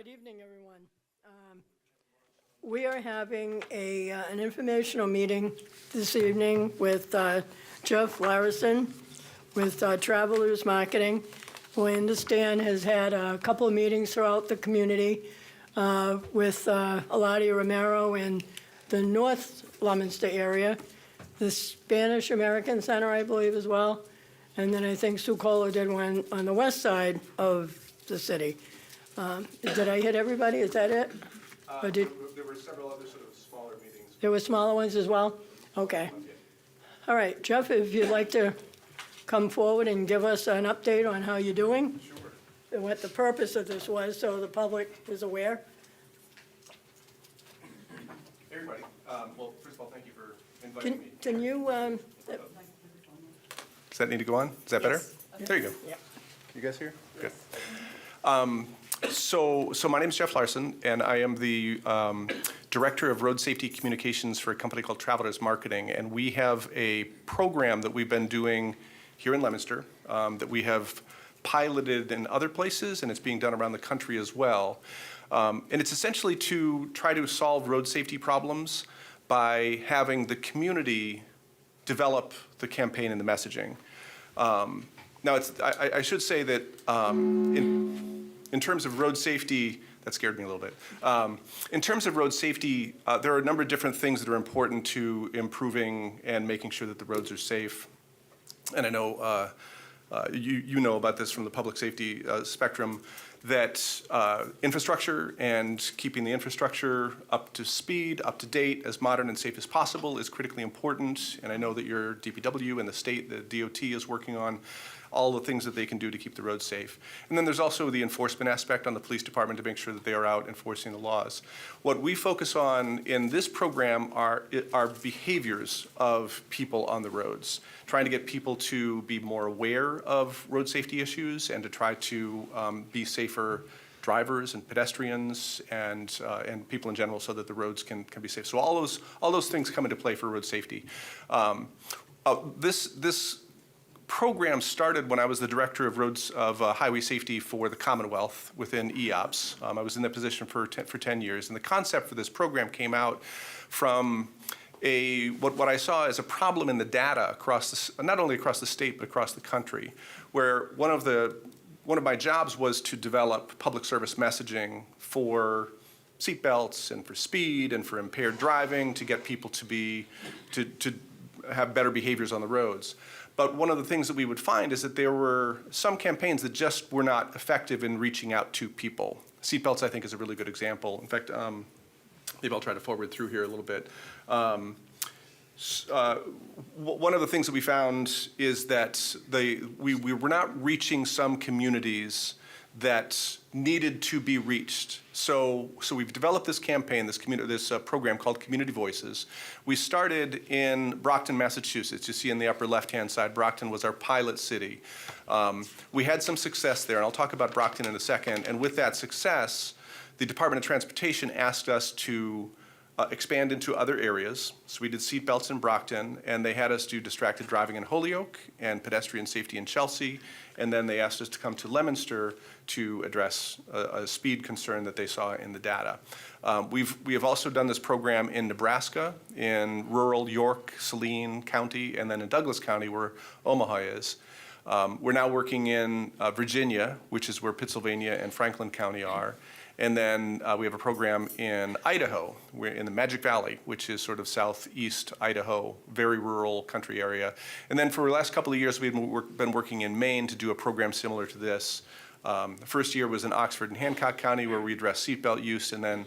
Good evening, everyone. We are having an informational meeting this evening with Jeff Larason with Travelers Marketing, who I understand has had a couple of meetings throughout the community with Eladia Romero in the North Leominster area, the Spanish American Center, I believe, as well, and then I think Sue Kohler did one on the west side of the city. Did I hit everybody? Is that it? Or there were several other sort of smaller meetings. There were smaller ones as well? Okay. All right, Jeff, if you'd like to come forward and give us an update on how you're doing? Sure. And what the purpose of this was, so the public is aware. Hey, everybody. Well, first of all, thank you for inviting me. Can you, Does that need to go on? Is that better? Yes. There you go. Yeah. You guys here? Good. So my name is Jeff Larson, and I am the Director of Road Safety Communications for a company called Travelers Marketing. And we have a program that we've been doing here in Leominster that we have piloted in other places, and it's being done around the country as well. And it's essentially to try to solve road safety problems by having the community develop the campaign and the messaging. Now, I should say that in terms of road safety, that scared me a little bit. In terms of road safety, there are a number of different things that are important to improving and making sure that the roads are safe. And I know you know about this from the public safety spectrum, that infrastructure and keeping the infrastructure up to speed, up to date, as modern and safe as possible is critically important. And I know that your DPW and the state, the DOT, is working on all the things that they can do to keep the roads safe. And then there's also the enforcement aspect on the police department to make sure that they are out enforcing the laws. What we focus on in this program are behaviors of people on the roads, trying to get people to be more aware of road safety issues and to try to be safer drivers and pedestrians and people in general, so that the roads can be safe. So all those things come into play for road safety. This program started when I was the Director of Highway Safety for the Commonwealth within EOPS. I was in that position for 10 years, and the concept for this program came out from what I saw as a problem in the data across not only across the state but across the country, where one of my jobs was to develop public service messaging for seatbelts and for speed and for impaired driving to get people to have better behaviors on the roads. But one of the things that we would find is that there were some campaigns that just were not effective in reaching out to people. Seatbelts, I think, is a really good example. In fact, maybe I'll try to forward through here a little bit. One of the things that we found is that we were not reaching some communities that needed to be reached. So we've developed this campaign, this program called Community Voices. We started in Brockton, Massachusetts. You see in the upper left-hand side, Brockton was our pilot city. We had some success there, and I'll talk about Brockton in a second. And with that success, the Department of Transportation asked us to expand into other areas. So we did seatbelts in Brockton, and they had us do distracted driving in Holyoke and pedestrian safety in Chelsea. And then they asked us to come to Leominster to address a speed concern that they saw in the data. We have also done this program in Nebraska, in rural York, Saline County, and then in Douglas County, where Omaha is. We're now working in Virginia, which is where Pittsylvania and Franklin County are. And then we have a program in Idaho. We're in the Magic Valley, which is sort of southeast Idaho, very rural country area. And then for the last couple of years, we've been working in Maine to do a program similar to this. The first year was in Oxford and Hancock County, where we addressed seatbelt use. And then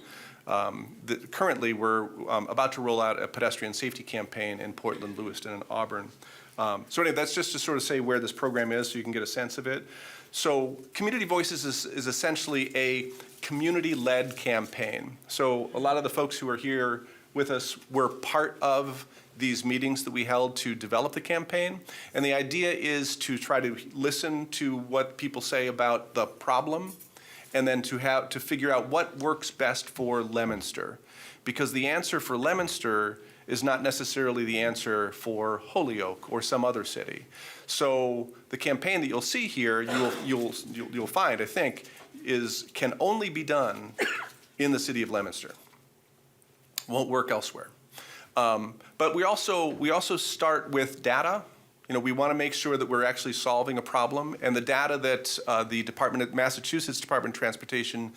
currently, we're about to roll out a pedestrian safety campaign in Portland, Lewiston, and Auburn. So anyway, that's just to sort of say where this program is so you can get a sense of it. So Community Voices is essentially a community-led campaign. So a lot of the folks who are here with us were part of these meetings that we held to develop the campaign. And the idea is to try to listen to what people say about the problem, and then to figure out what works best for Leominster. Because the answer for Leominster is not necessarily the answer for Holyoke or some other city. So the campaign that you'll see here, you'll find, I think, can only be done in the city of Leominster. Won't work elsewhere. But we also start with data. We want to make sure that we're actually solving a problem. And the data that the Massachusetts Department of Transportation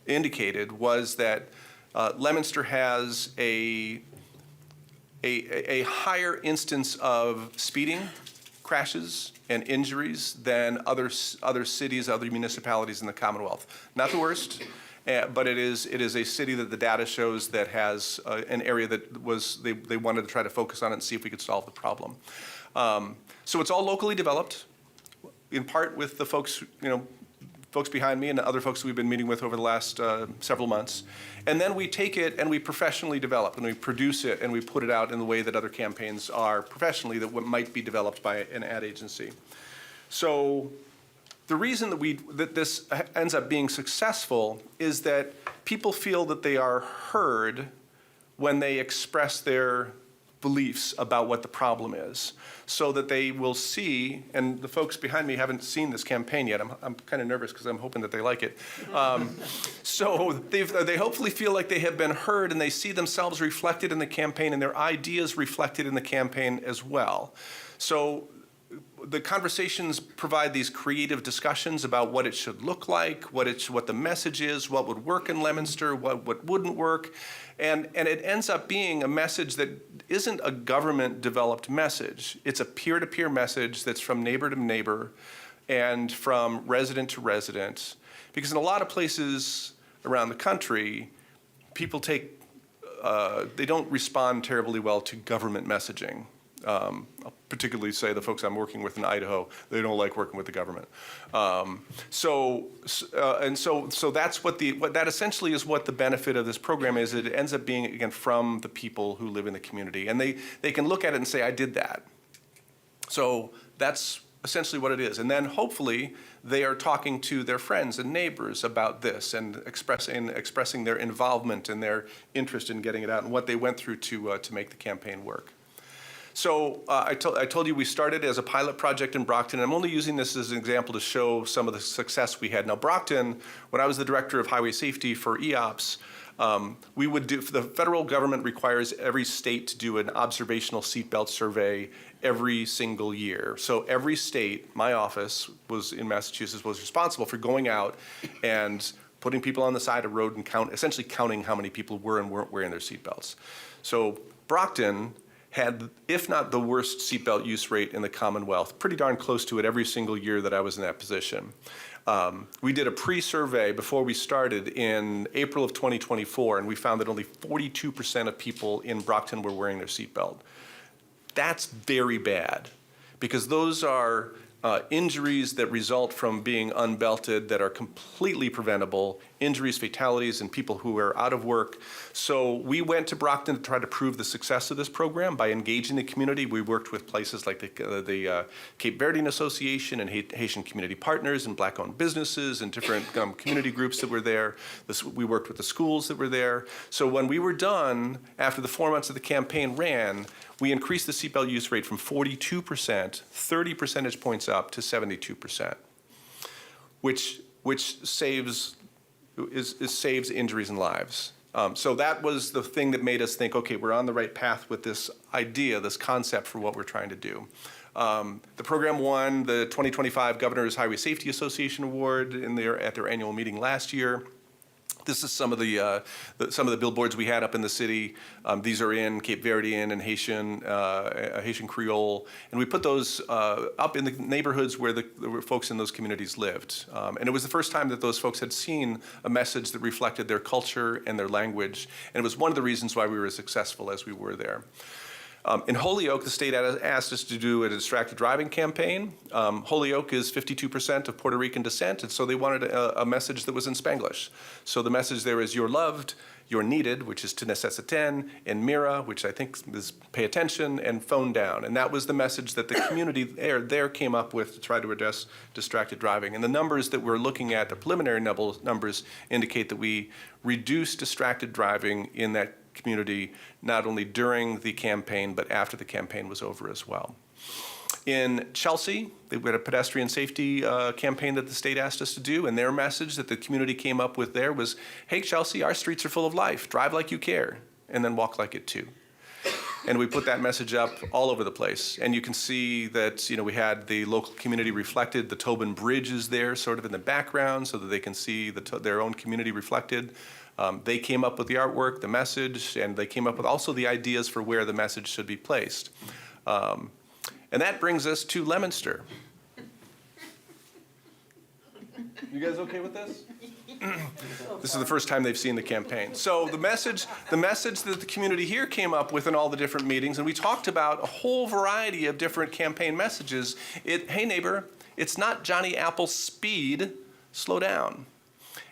indicated was that Leominster has a higher instance of speeding, crashes, and injuries than other cities, other municipalities in the Commonwealth. Not the worst. But it is a city that the data shows that has an area that they wanted to try to focus on it and see if we could solve the problem. So it's all locally developed, in part with the folks behind me and the other folks we've been meeting with over the last several months. And then we take it and we professionally develop and we produce it and we put it out in the way that other campaigns are professionally that might be developed by an ad agency. So the reason that this ends up being successful is that people feel that they are heard when they express their beliefs about what the problem is, so that they will see, and the folks behind me haven't seen this campaign yet. I'm kind of nervous because I'm hoping that they like it. So they hopefully feel like they have been heard and they see themselves reflected in the campaign and their ideas reflected in the campaign as well. So the conversations provide these creative discussions about what it should look like, what the message is, what would work in Leominster, what wouldn't work. And it ends up being a message that isn't a government-developed message. It's a peer-to-peer message that's from neighbor to neighbor and from resident to resident. Because in a lot of places around the country, people they don't respond terribly well to government messaging. I'll particularly say the folks I'm working with in Idaho, they don't like working with the government. So that's that essentially is what the benefit of this program is. It ends up being, again, from the people who live in the community. And they can look at it and say, I did that. So that's essentially what it is. And then hopefully they are talking to their friends and neighbors about this and expressing their involvement and their interest in getting it out and what they went through to make the campaign work. So I told you we started as a pilot project in Brockton. I'm only using this as an example to show some of the success we had. Now, Brockton, when I was the director of highway safety for EOPS, the federal government requires every state to do an observational seatbelt survey every single year. So every state, my office was in Massachusetts, was responsible for going out and putting people on the side of the road and essentially counting how many people were and weren't wearing their seatbelts. So Brockton had, if not the worst seatbelt use rate in the Commonwealth, pretty darn close to it every single year that I was in that position. We did a pre-survey before we started in April of 2024, and we found that only 42% of people in Brockton were wearing their seatbelt. That's very bad, because those are injuries that result from being unbelted that are completely preventable, injuries, fatalities, and people who are out of work. So we went to Brockton to try to prove the success of this program by engaging the community. We worked with places like the Cape Verdean Association and Haitian Community Partners and Black-owned businesses and different community groups that were there. We worked with the schools that were there. So when we were done, after the 4 months of the campaign ran, we increased the seatbelt use rate from 42%, 30 percentage points up to 72%, which saves injuries and lives. So that was the thing that made us think, okay, we're on the right path with this idea, this concept for what we're trying to do. The program won the 2025 Governor's Highway Safety Association Award at their annual meeting last year. This is some of the billboards we had up in the city. These are in Cape Verdean and Haitian Creole, and we put those up in the neighborhoods where the folks in those communities lived. And it was the first time that those folks had seen a message that reflected their culture and their language, and it was one of the reasons why we were as successful as we were there. In Holyoke, the state asked us to do a distracted driving campaign. Holyoke is 52% of Puerto Rican descent, and so they wanted a message that was in Spanglish. So the message there is, you're loved, you're needed, which is te necesiten, and mira, which I think is pay attention, and phone down. And that was the message that the community there came up with to try to address distracted driving. And the numbers that we're looking at, the preliminary numbers, indicate that we reduced distracted driving in that community, not only during the campaign, but after the campaign was over as well. In Chelsea, we had a pedestrian safety campaign that the state asked us to do, and their message that the community came up with there was, hey, Chelsea, our streets are full of life. Drive like you care, and then walk like it too. And we put that message up all over the place. And you can see that, we had the local community reflected. The Tobin Bridge is there sort of in the background so that they can see their own community reflected. They came up with the artwork, the message, and they came up with also the ideas for where the message should be placed. And that brings us to Leominster. You guys okay with this? This is the first time they've seen the campaign. So the message that the community here came up with in all the different meetings, and we talked about a whole variety of different campaign messages. Hey neighbor, it's not Johnny Apple Speed, slow down.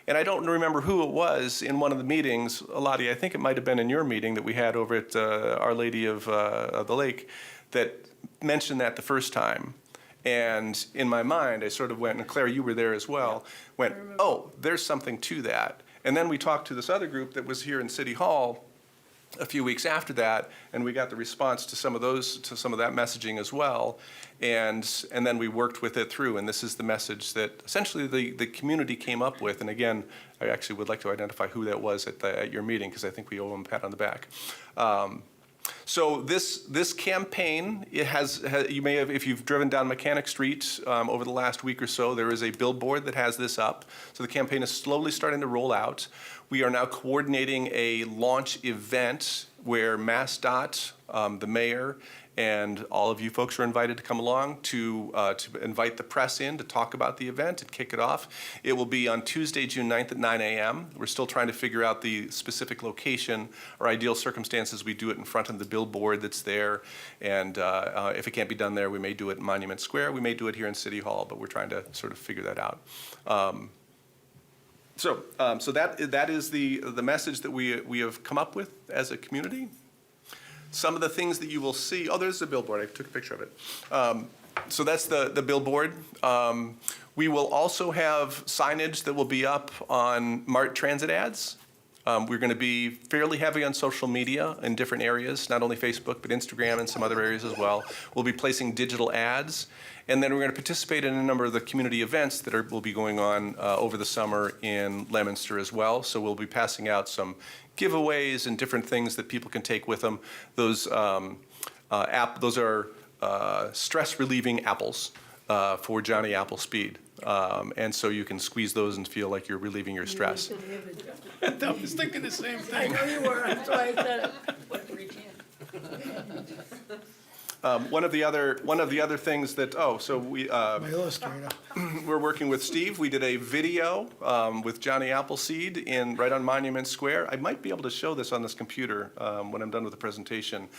And I don't remember who it was in one of the meetings, Lottie, I think it might have been in your meeting that we had over at Our Lady of the Lake, that mentioned that the first time. And in my mind, I sort of went, and Claire, you were there as well, went, oh, there's something to that. And then we talked to this other group that was here in City Hall a few weeks after that, and we got the response to some of that messaging as well. And then we worked with it through, and this is the message that essentially the community came up with. And again, I actually would like to identify who that was at your meeting, because I think we owe them a pat on the back. So this campaign, you may have, if you've driven down Mechanic Street over the last week or so, there is a billboard that has this up. So the campaign is slowly starting to roll out. We are now coordinating a launch event where MassDOT, the mayor, and all of you folks are invited to come along to invite the press in to talk about the event and kick it off. It will be on Tuesday, June 9th at 9 a.m. We're still trying to figure out the specific location. Our ideal circumstances, we do it in front of the billboard that's there. And if it can't be done there, we may do it in Monument Square. We may do it here in City Hall, but we're trying to sort of figure that out. So that is the message that we have come up with as a community. Some of the things that you will see, there's the billboard, I took a picture of it. So that's the billboard. We will also have signage that will be up on MART transit ads. We're going to be fairly heavy on social media in different areas, not only Facebook, but Instagram and some other areas as well. We'll be placing digital ads. And then we're going to participate in a number of the community events that will be going on over the summer in Leominster as well. So we'll be passing out some giveaways and different things that people can take with them. Those are stress relieving apples for Johnny Apple Speed. And so you can squeeze those and feel like you're relieving your stress. I was thinking the same I thing. know you were, that's why I said it. One of the other things that My illustrator. we're working with Steve. We did a video with Johnny Appleseed right on Monument Square. I might be able to show this on this computer when I'm done with the presentation.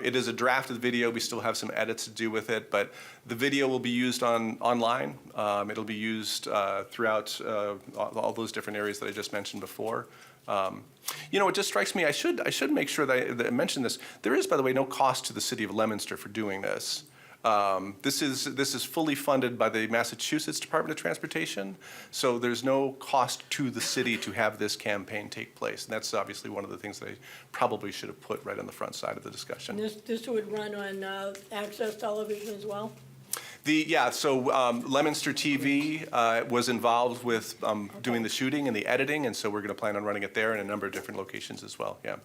It is a drafted video. We still have some edits to do with it, but the video will be used online. It'll be used throughout all those different areas that I just mentioned before. It just strikes me, I should make sure that I mention this. There is, by the way, no cost to the city of Leominster for doing this. This is fully funded by the Massachusetts Department of Transportation, so there's no cost to the city to have this campaign take place. And that's obviously one of the things that I probably should have put right on the front side of the discussion. And this would run on Access Television as well? Leominster TV was involved with doing the shooting and the editing, and so we're going to plan on running it there in a number of different locations as well, yeah.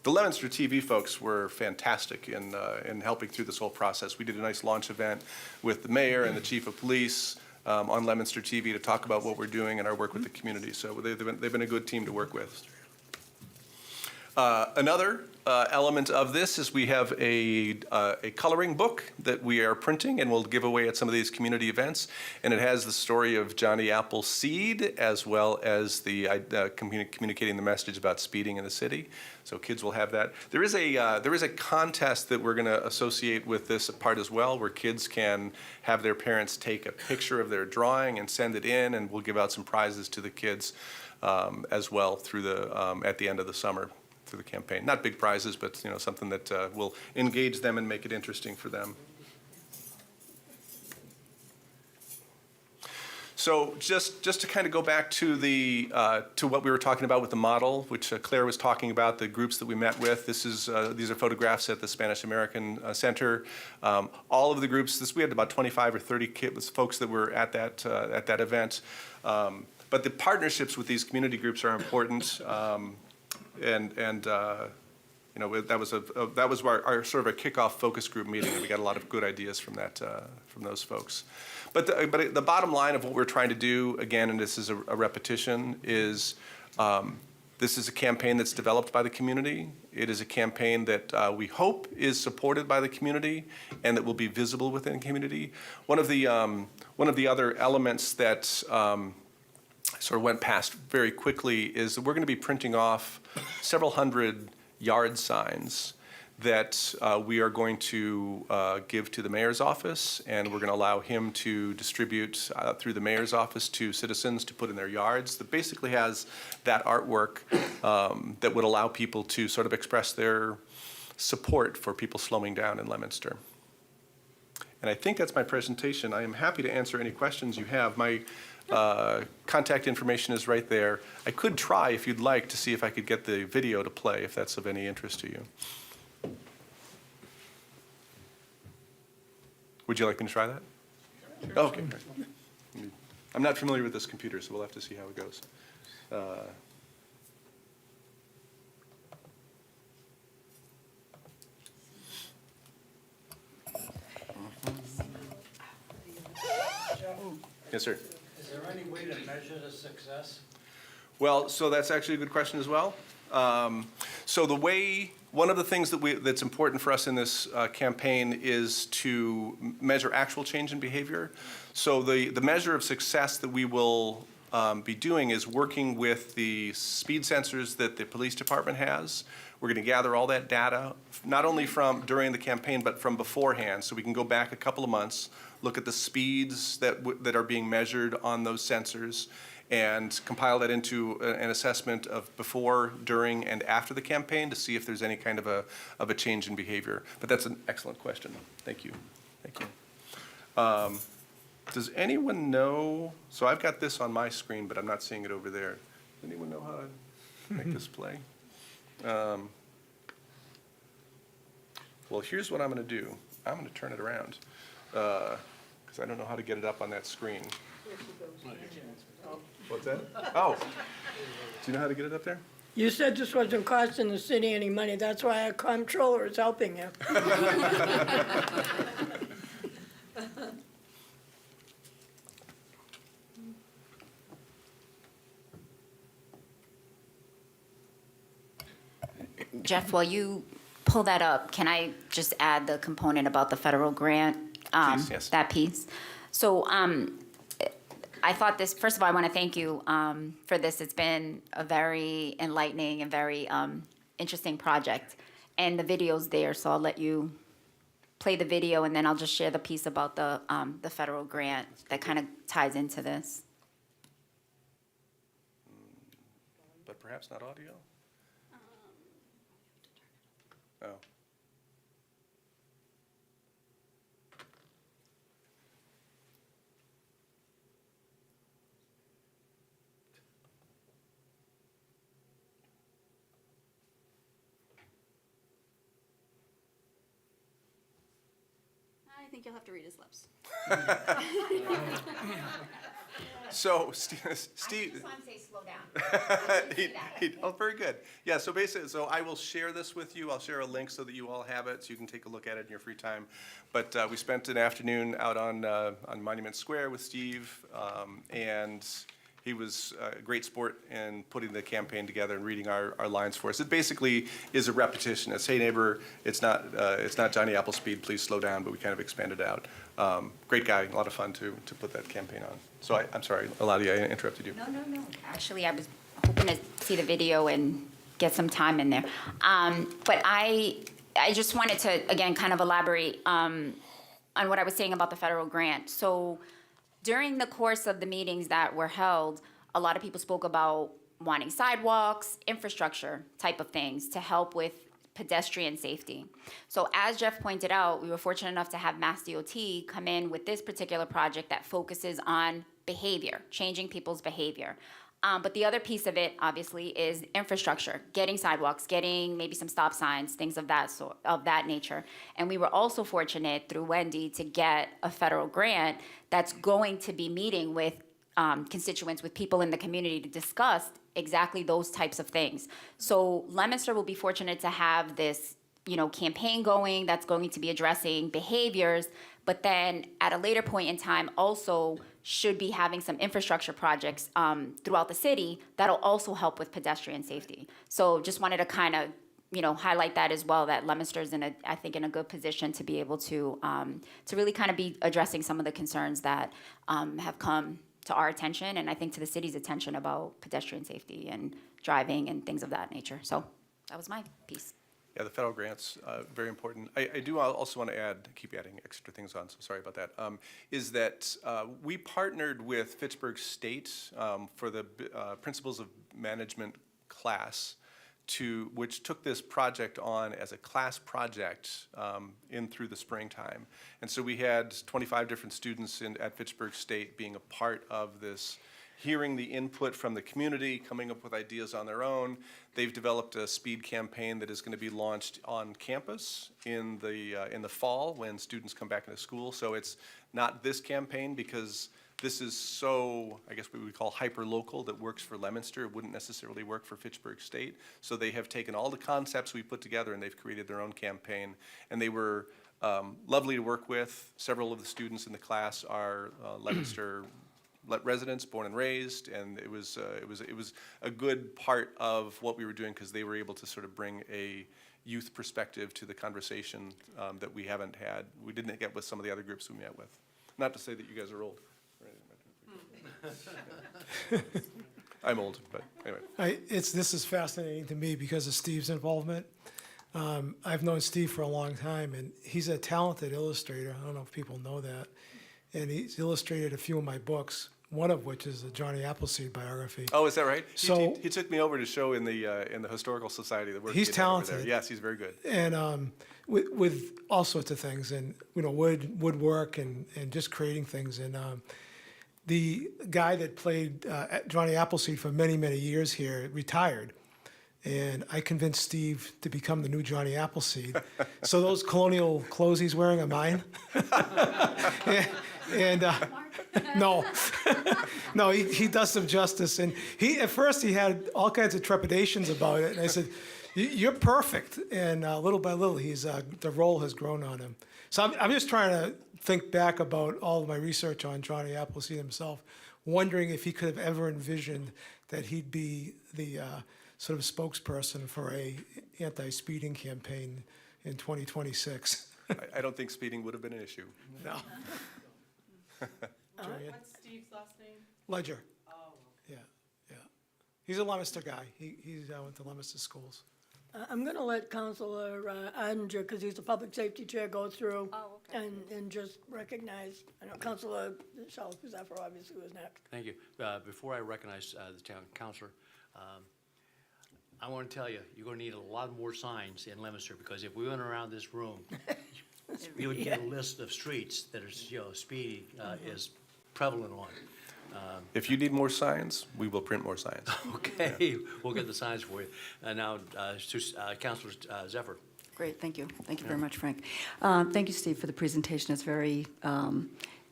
The Leominster TV folks were fantastic in helping through this whole process. We did a nice launch event with the mayor and the chief of police on Leominster TV to talk about what we're doing and our work with the community, so they've been a good team to work with. Another element of this is we have a coloring book that we are printing and we'll give away at some of these community events. And it has the story of Johnny Appleseed as well as the communicating the message about speeding in the city. So kids will have that. There is a contest that we're going to associate with this part as well, where kids can have their parents take a picture of their drawing and send it in, and we'll give out some prizes to the kids as well through at the end of the summer. Through the campaign. Not big prizes, but something that will engage them and make it interesting for them. So just to kind of go back to the to what we were talking about with the model, which Claire was talking about, the groups that we met with. These are photographs at the Spanish American Center. All of the groups. We had about 25 or 30 folks that were at that event. But the partnerships with these community groups are important, you know, that was our sort of a kickoff focus group meeting, and we got a lot of good ideas from that from those folks. But the bottom line of what we're trying to do, again, and this is a repetition, is this is a campaign that's developed by the community. It is a campaign that we hope is supported by the community and that will be visible within the community. One of the other elements that sort of went past very quickly is that we're going to be printing off several hundred yard signs that we are going to give to the mayor's office, and we're going to allow him to distribute through the mayor's office to citizens to put in their yards. That basically has that artwork that would allow people to sort of express their support for people slowing down in Leominster. And I think that's my presentation. I am happy to answer any questions you have. My contact information is right there. I could try, if you'd like, to see if I could get the video to play, if that's of any interest to you. Would you like me to try that? Sure. Oh, okay. I'm not familiar with this computer, so we'll have to see how it goes. Yes, sir. Is there any way to measure the success? Well, so that's actually a good question as well. So one of the things that's important for us in this campaign is to measure actual change in behavior. So the measure of success that we will be doing is working with the speed sensors that the police department has. We're going to gather all that data, not only from during the campaign, but from beforehand, so we can go back a couple of months, look at the speeds that are being measured on those sensors, and compile that into an assessment of before, during, and after the campaign to see if there's any kind of a change in behavior. But that's an excellent question. Thank you. Thank you. Does anyone know, so I've got this on my screen, but I'm not seeing it over there. Does anyone know how to make this play? Well, here's what I'm going to do. I'm going to turn it around because I don't know how to get it up on that screen. What's that? Oh, do you know how to get it up there? You said this wasn't costing the city any money. That's why our comptroller is helping you. Jeff, while you pull that up, can I just add the component about the federal grant? Please, yes. That piece. So I thought this, first of all, I want to thank you for this. It's been a very enlightening and very interesting project. And the video's there, so I'll let you play the video, and then I'll just share the piece about the federal grant that kind of ties into this. But perhaps not audio? Oh. I think you'll have to read his lips. So, Steve, I just want to say slow down. oh, very good. Yeah, so basically, so I will share this with you. I'll share a link so that you all have it, so you can take a look at it in your free time. But we spent an afternoon out on Monument Square with Steve, and he was a great sport in putting the campaign together and reading our lines for us. It basically is a repetition. It's, hey neighbor, it's not Johnny Appleseed, please slow down, but we kind of expanded out. Great guy, a lot of fun to put that campaign on. So I'm sorry, Eladia, I interrupted you. No. Actually, I was hoping to see the video and get some time in there. But I just wanted to, again, kind of elaborate on what I was saying about the federal grant. So during the course of the meetings that were held, a lot of people spoke about wanting sidewalks, infrastructure type of things to help with pedestrian safety. So as Jeff pointed out, we were fortunate enough to have Mass DOT come in with this particular project that focuses on behavior, changing people's behavior. But the other piece of it, obviously, is infrastructure, getting sidewalks, getting maybe some stop signs, things of that nature. And we were also fortunate through Wendy to get a federal grant that's going to be meeting with constituents, with people in the community to discuss exactly those types of things. So Leominster will be fortunate to have this, campaign going that's going to be addressing behaviors, but then at a later point in time also should be having some infrastructure projects throughout the city that'll also help with pedestrian safety. So just wanted to kind of, highlight that as well, that Leominster's in a good position to be able to really kind of be addressing some of the concerns that have come to our attention, and I think to the city's attention about pedestrian safety and driving and things of that nature. So that was my piece. Yeah, the federal grants, very important. I do also want to keep adding extra things on, so sorry about that, is that we partnered with Fitchburg State for the Principles of Management class, which took this project on as a class project in through the springtime. And so we had 25 different students at Fitchburg State being a part of this, hearing the input from the community, coming up with ideas on their own. They've developed a speed campaign that is going to be launched on campus in the fall when students come back into school. So it's not this campaign because this is so, I guess what we would call hyper-local, that works for Leominster. It wouldn't necessarily work for Fitchburg State. So they have taken all the concepts we put together and they've created their own campaign. And they were lovely to work with. Several of the students in the class are Leominster residents, born and raised, and it was a good part of what we were doing because they were able to sort of bring a youth perspective to the conversation that we didn't get with some of the other groups we met with. Not to say that you guys are old. I'm old, but anyway. This is fascinating to me because of Steve's involvement. I've known Steve for a long time, and he's a talented illustrator. I don't know if people know that. And he's illustrated a few of my books, one of which is the Johnny Appleseed biography. Oh, is that right? So- he took me over to show in the historical society that work. He's he did over there. talented. Yes, he's very good. And with all sorts of things, and woodwork and just creating things. And the guy that played Johnny Appleseed for many, many years here retired. And I convinced Steve to become the new Johnny Appleseed. So those colonial clothes he's wearing are mine. No, no, he does some justice. And at first he had all kinds of trepidations about it. And I said, "You're perfect." And little by little, the role has grown on him. So I'm just trying to think back about all of my research on Johnny Appleseed himself, wondering if he could have ever envisioned that he'd be the sort of spokesperson for a anti-speeding campaign in 2026. I don't think speeding would have been an issue. No. What's Steve's last name? Ledger. Oh, Yeah, yeah. He's a Leominster guy. He's went to Leominster schools. I'm going to let Councilor Adinger, because he's the public safety chair, go through and just recognize, I know Councilor Zephyr obviously was next. Thank you. Before I recognize the town councilor, I want to tell you, you're going to need a lot more signs in Leominster, because if we went around this room, you would get a list of streets that are, speeding is prevalent on. If you need more signs, we will print more signs. Okay, we'll get the signs for you. Now, to Councilor Zephyr. great, thank you. Thank you very much, Frank. Thank you, Steve, for the presentation. It's very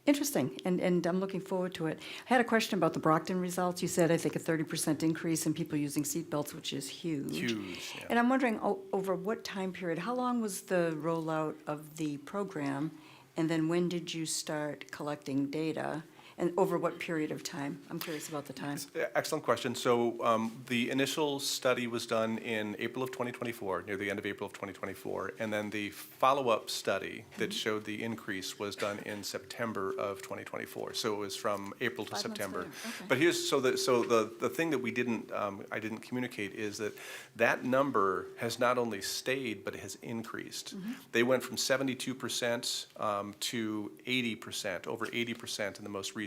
interesting, and I'm looking forward to it. I had a question about the Brockton results. You said, I think, a 30% increase in people using seatbelts, which is huge. Huge, yeah. And I'm wondering, over what time period, how long was the rollout of the program? And then when did you start collecting data? And over what period of time? I'm curious about the time. Excellent question. So the initial study was done in April of 2024, near the end of April of 2024, and then the follow-up study that showed the increase was done in September of 2024. So it was from April to 5 months September. later. Okay. But here's the thing that I didn't communicate is that number has not only stayed, but it has increased. They went from 72% to 80%, over 80% in the most recent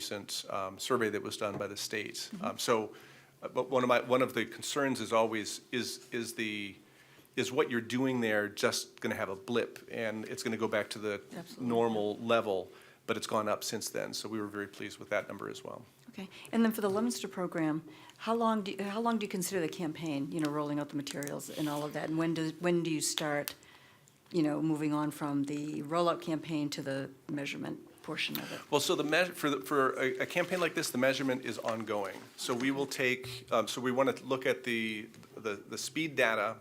survey that was done by the state. But one of the concerns is always is what you're doing there just going to have a blip and it's going to go back to the Absolutely. normal level, but it's gone up since then. So we were very pleased with that number as well. Okay. And then for the Leominster program, how long do you consider the campaign, rolling out the materials and all of that? And when do you start, moving on from the rollout campaign to the measurement portion of it? Well, so for a campaign like this, the measurement is ongoing. So we will take, so we want to look at the speed data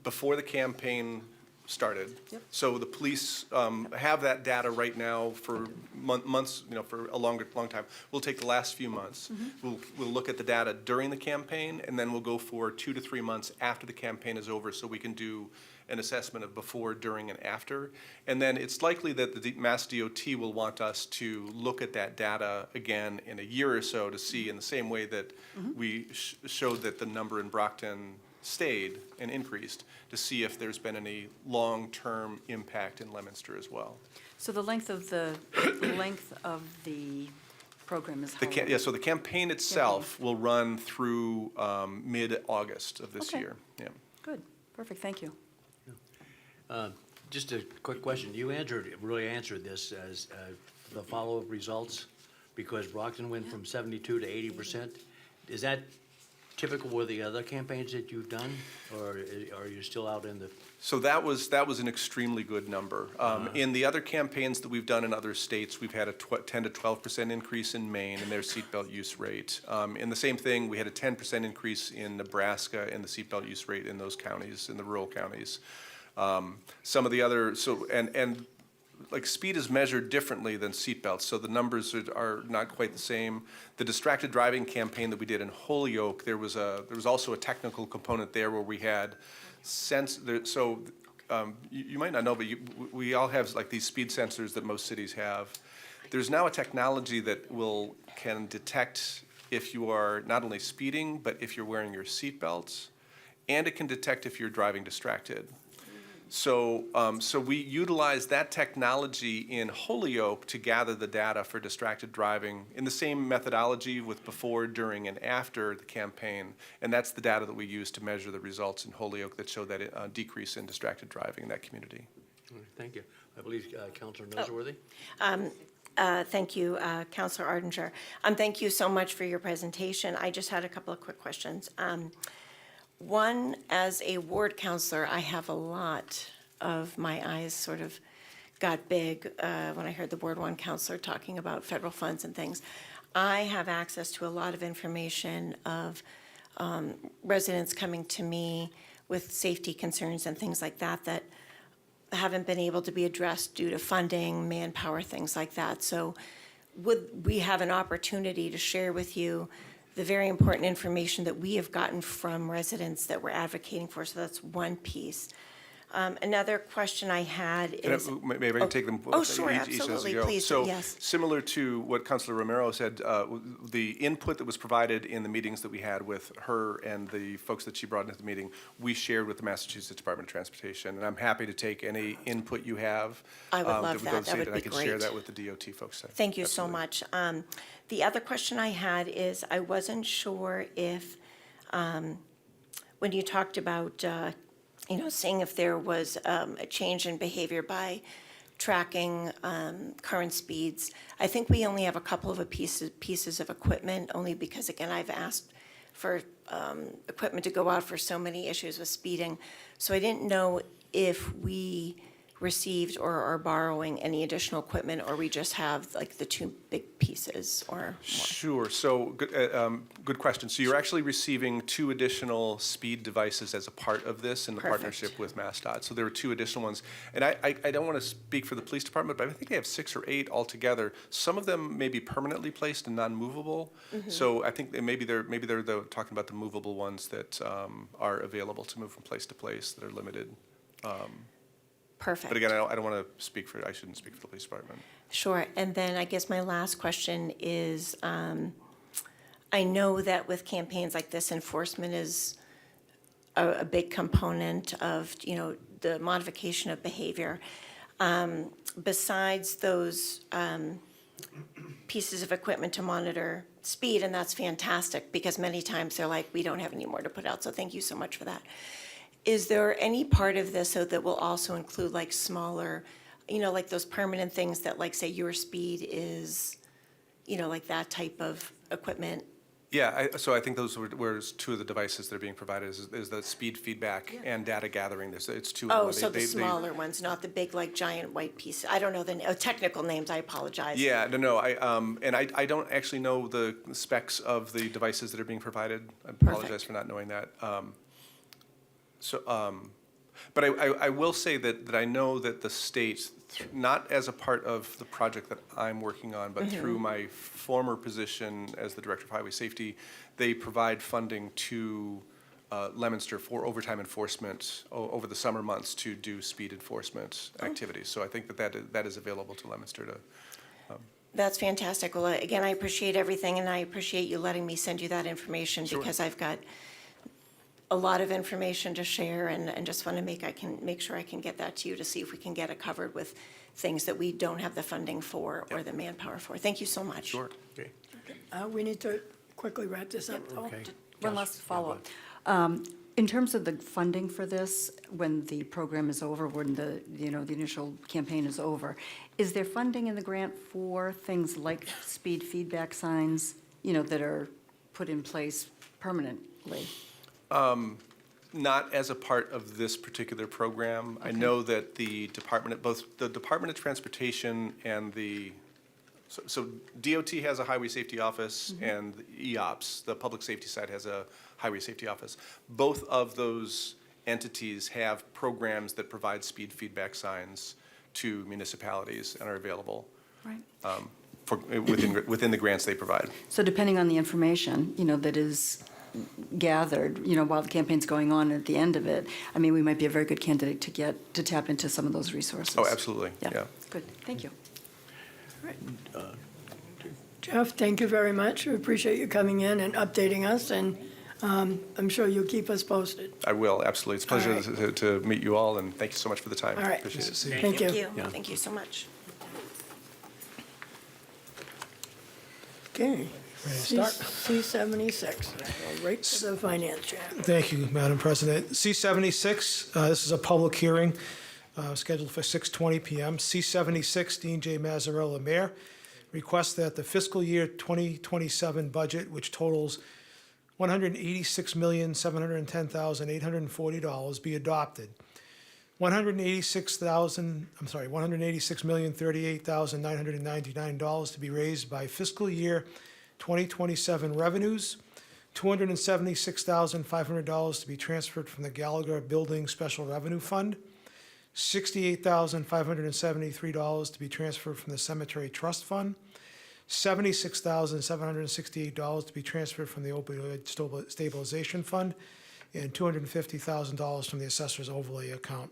before the campaign started. Yep. So the police have that data right now for months, for a long time. We'll take the last few months. We'll look at the data during the campaign, and then we'll go for 2 to 3 months after the campaign is over, so we can do an assessment of before, during, and after. And then it's likely that the Mass DOT will want us to look at that data again in a year or so to see, in the same way that we showed that the number in Brockton stayed and increased, to see if there's been any long-term impact in Leominster as well. So the length of the program is how long? Yeah, so the campaign itself will run through mid-August of this Okay. year. Yeah. Good, perfect, thank you. Just a quick question. You really answered this as the follow-up results, because Brockton went from 72 to 80%. Is that typical with the other campaigns that you've done, or are you still out in the? So that was an extremely good number. In the other campaigns that we've done in other states, we've had a 10 to 12% increase in Maine in their seatbelt use rate. In the same thing, we had a 10% increase in Nebraska in the seatbelt use rate in those counties, in the rural counties. Some of the other, and like speed is measured differently than seatbelts, so the numbers are not quite the same. The distracted driving campaign that we did in Holyoke, there was also a technical component there where we had you might not know, but we all have like these speed sensors that most cities have. There's now a technology that can detect if you are not only speeding, but if you're wearing your seatbelts, and it can detect if you're driving distracted. So we utilize that technology in Holyoke to gather the data for distracted driving in the same methodology with before, during, and after the campaign. And that's the data that we use to measure the results in Holyoke that show that decrease in distracted driving in that community. All right, thank you. I believe Councilor Noseworthy? Thank you, Councilor Ardinger. Thank you so much for your presentation. I just had a couple of quick questions. One, as a ward councilor, I have a lot of my eyes sort of got big when I heard the Ward 1 councilor talking about federal funds and things. I have access to a lot of information of residents coming to me with safety concerns and things like that that haven't been able to be addressed due to funding, manpower, things like that. So would we have an opportunity to share with you the very important information that we have gotten from residents that we're advocating for? So that's one piece. Another question I had is. Maybe I can take them Oh, sure, each as we absolutely, go. please, So yes. similar to what Councilor Romero said, the input that was provided in the meetings that we had with her and the folks that she brought into the meeting, we shared with the Massachusetts Department of Transportation. And I'm happy to take any input you have. I would love we go that. see That it, would and be I can share great. that with the DOT folks. Thank you so Absolutely. much. The other question I had is, I wasn't sure if, when you talked about, seeing if there was a change in behavior by tracking current speeds. I think we only have a couple of pieces of equipment, only because, again, I've asked for equipment to go out for so many issues with speeding. So I didn't know if we received or are borrowing any additional equipment, or we just have like the two big pieces or more. Sure. So good question. So you're actually receiving 2 additional speed devices as a part of this in the Perfect. partnership with MassDOT. So there were 2 additional ones. And I don't want to speak for the police department, but I think they have 6 or 8 altogether. Some of them may be permanently placed and non-movable. So I think maybe they're talking about the movable ones that are available to move from place to place that are limited. Perfect. But again, I don't want to speak for. I shouldn't speak for the police department. Sure. And then I guess my last question is, I know that with campaigns like this, enforcement is a big component of, the modification of behavior. Besides those pieces of equipment to monitor speed, and that's fantastic, because many times they're like, we don't have any more to put out, so thank you so much for that. Is there any part of this that will also include like smaller, like those permanent things that, like, say your speed is, like that type of equipment? Yeah, so I think those were two of the devices that are being provided, is the speed feedback and data gathering. It's two of them. Oh, so the smaller ones, not the big, like, giant white piece. I don't know the technical names, I apologize. Yeah, no, I don't actually know the specs of the devices that are being provided. I apologize Perfect. for not knowing that. But I will say that I know that the state, not as a part of the project that I'm working on, but through my former position as the Director of Highway Safety, they provide funding to Leominster for overtime enforcement over the summer months to do speed enforcement activities. So I think that is available to Leominster to. That's fantastic. Well, again, I appreciate everything, and I appreciate you letting me send you that information because I've got a lot of information to share, and just want to make sure I can get that to you to see if we can get it covered with things that we don't have the funding for or the manpower for. Thank you so much. Sure. Okay. We need to quickly wrap this up, though. Okay. One last follow-up. In terms of the funding for this, when the program is over, when the initial campaign is over, is there funding in the grant for things like speed feedback signs, that are put in place permanently? Not as a part of this particular program. I know that both the Department of Transportation and so DOT has a highway safety office, and the EOPS, the public safety side, has a highway safety office. Both of those entities have programs that provide speed feedback signs to municipalities and are available Right. within the grants they provide. So depending on the information, that is gathered, while the campaign's going on at the end of it, we might be a very good candidate to tap into some of those resources. Oh, absolutely, yeah. Good, thank you. Jeff, thank you very much. We appreciate you coming in and updating us, and I'm sure you'll keep us posted. I will, absolutely. It's a pleasure All right. to meet you all, and thank you so much for the time. All right. Appreciate it. Thank you. Thank you so much. Okay. Ready to start? C-76, right to the finance chair. Thank you, Madam President. C-76, this is a public hearing scheduled for 6:20 PM. C-76, Dean J. Mazzarella, Mayor, requests that the fiscal year 2027 budget, which totals $186,710,840, be adopted. $186,038,999 to be raised by fiscal year 2027 revenues, $276,500 to be transferred from the Gallagher Building Special Revenue Fund, $68,573 to be transferred from the Cemetery Trust Fund, $76,768 to be transferred from the Opioid Stabilization Fund, and $250,000 from the Assessor's Overlay Account.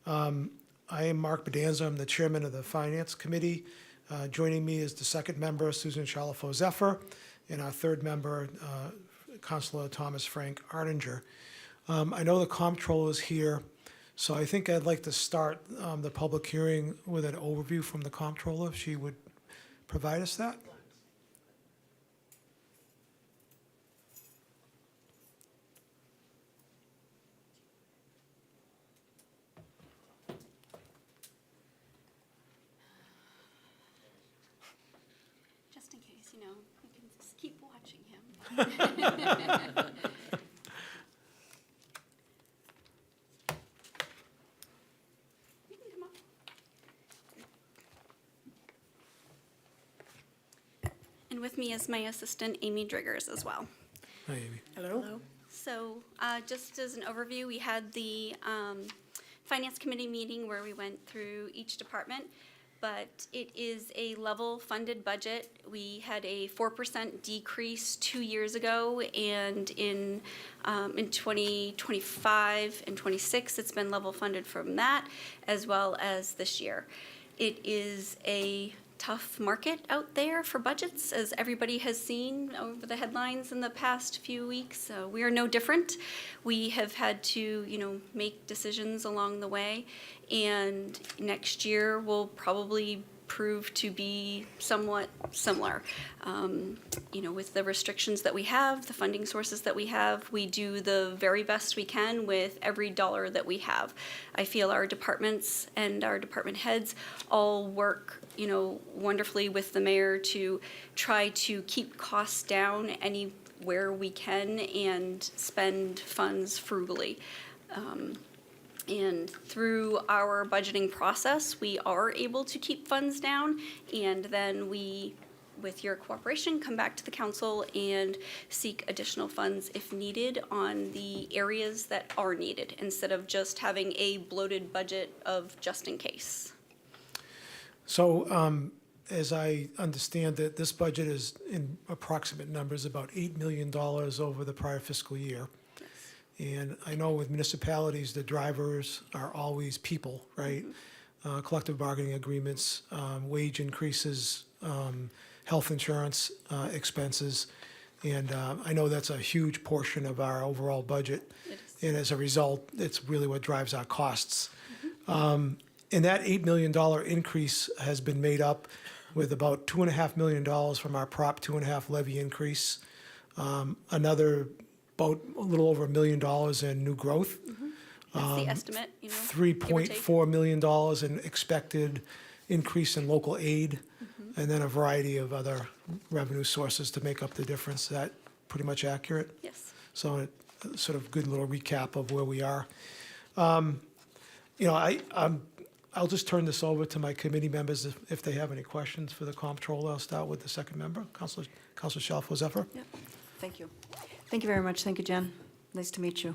I am Mark Bedanza. I'm the Chairman of the Finance Committee. Joining me is the second member, Susan Chalafo-Zephyr, and our third member, Councilor Thomas Frank Ardinger. I know the comptroller is here, so I think I'd like to start the public hearing with an overview from the comptroller, if she would provide us that. Just in case, you can just keep watching him. You can come up. And with me is my assistant, Amy Driggers, as well. Hi, Amy. Hello? So just as an overview, we had the Finance Committee meeting where we went through each department, but it is a level funded budget. We had a 4% decrease 2 years ago, and in 2025 and 26, it's been level funded from that, as well as this year. It is a tough market out there for budgets, as everybody has seen over the headlines in the past few weeks. We are no different. We have had to, make decisions along the way, and next year will probably prove to be somewhat similar. With the restrictions that we have, the funding sources that we have, we do the very best we can with every dollar that we have. I feel our departments and our department heads all work, wonderfully with the mayor to try to keep costs down anywhere we can and spend funds frugally. And through our budgeting process, we are able to keep funds down, and then we, with your cooperation, come back to the council and seek additional funds if needed on the areas that are needed, instead of just having a bloated budget of just in case. So, as I understand it, this budget is, in approximate numbers, about $8 million over the prior fiscal year. And I know with municipalities, the drivers are always people, right? Collective bargaining agreements, wage increases, health insurance expenses. And I know that's a huge portion of our overall budget. It is. And as a result, it's really what drives our costs. And that $8 million increase has been made up with about $2.5 million from our Prop 2.5 levy increase, another about a little over $1 million in new growth, That's the estimate, give or take. $3.4 million in expected increase in local aid, and then a variety of other revenue sources to make up the difference. Is that pretty much accurate? Yes. So a sort of good little recap of where we are. I'll just turn this over to my committee members if they have any questions for the comptroller. I'll start with the second member, Councilor Shalfo-Zephyr. Yep. Thank you. Thank you very much. Thank you, Jen. Nice to meet you.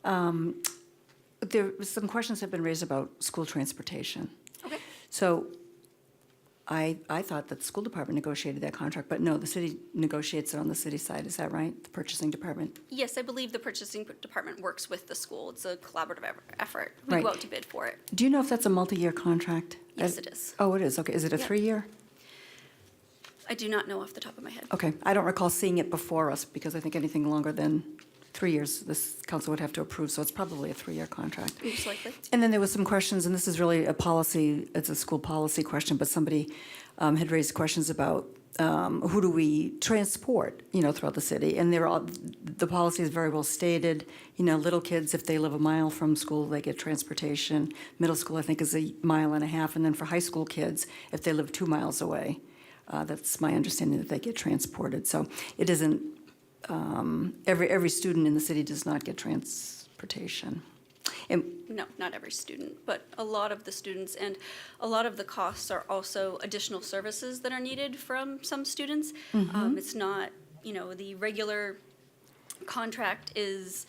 There was some questions have been raised about school transportation. Okay. So I thought that the school department negotiated that contract, but no, the city negotiates it on the city side. Is that right? The purchasing department? Yes, I believe the purchasing department works with the school. It's a collaborative effort. We Right. go out to bid for it. Do you know if that's a multi-year contract? Yes, it is. Oh, it is. Okay. Is it a Yep. 3-year? I do not know off the top of my head. Okay. I don't recall seeing it before us because I think anything longer than 3 years, this council would have to approve. So it's probably a 3-year contract. Most likely. And then there was some questions, and this is really a policy, it's a school policy question, but somebody had raised questions about who do we transport, throughout the city. And the policy is very well stated. Little kids, if they live a mile from school, they get transportation. Middle school, I think, is 1.5 miles. And then for high school kids, if they live 2 miles away, that's my understanding that they get transported. So it isn't, every student in the city does not get transportation. And No, not every student, but a lot of the students, and a lot of the costs are also additional services that are needed from some students. It's not, the regular contract is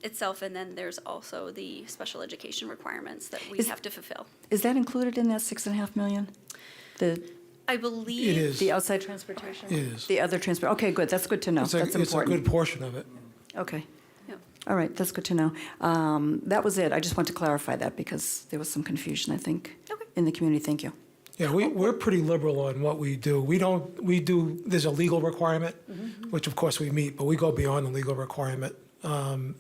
itself, and then there's also the special education requirements that we have to fulfill. is that included in that 6.5 million? I It believe. is. The outside transportation? It is. The other transport, okay, good, that's good to know. It's That's a important. good portion of it. Okay, Yep. all right, that's good to know. That was it, I just want to clarify that because there was some confusion, I think, Okay. in the community. Thank you. Yeah, we're pretty liberal on what we do. There's a legal requirement, which of course we meet, but we go beyond the legal requirement,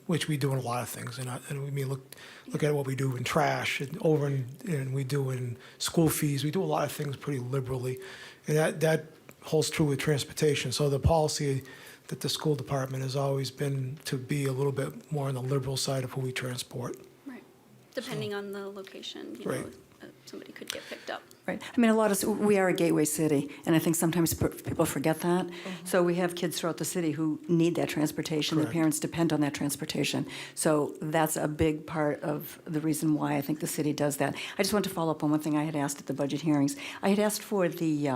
which we do in a lot of things. And we mean, look at what we do in trash and we do in school fees. We do a lot of things pretty liberally. And that holds true with transportation. So the policy that the school department has always been to be a little bit more on the liberal side of who we transport. Right. Depending on the location, Right. Somebody could get picked up. Right. I mean, we are a gateway city, and I think sometimes people forget that. So we have kids throughout the city who need that transportation. Their Correct. parents depend on that transportation. So that's a big part of the reason why I think the city does that. I just want to follow up on one thing I had asked at the budget hearings. I had asked for the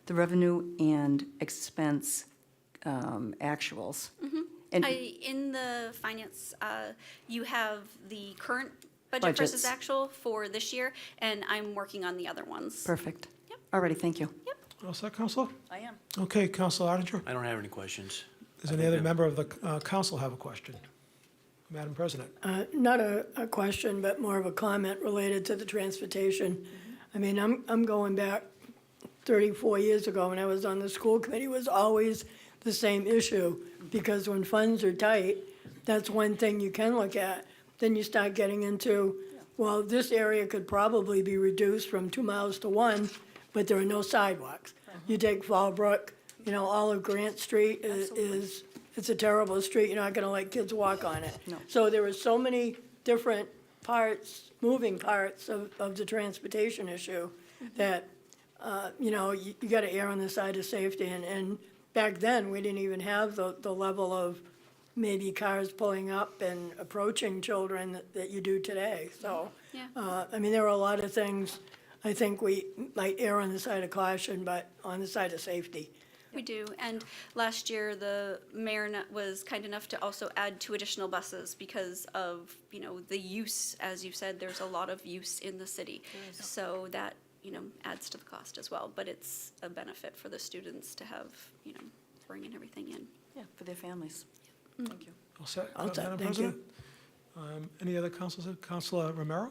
revenue and expense actuals. And In the finance, you have the current budget versus Budgets. actual for this year, and I'm working on the other ones. perfect. Yep. All righty, thank you. All set, Counselor? I am. Okay, Counselor Arndinger? I don't have any questions. Does any other member of the council have a question? Madam President? Not a question, but more of a comment related to the transportation. I mean, I'm going back 34 years ago when I was on the school committee, it was always the same issue, because when funds are tight, that's one thing you can look at. Then you start getting into well, this area could probably be reduced from 2 miles to 1, but there are no sidewalks. You take Fallbrook, all of Grant Street is, it's a terrible street, you're not gonna let kids walk on it. No. So there are so many different parts, moving parts of the transportation issue that, you gotta err on the side of safety. And back then, we didn't even have the level of maybe cars pulling up and approaching children that you do today. So, Yeah. there are a lot of things, I think we might err on the side of caution, but on the side of safety. We do, and last year, the mayor was kind enough to also add 2 additional buses because of, the use, as you said, there's a lot of use in the city. So that, adds to the cost as well, but it's a benefit for the students to have, bringing everything in. Yeah, for their families. Thank you. All set, All set, Madam thank you. President? Any other councilors? Councilor Romero?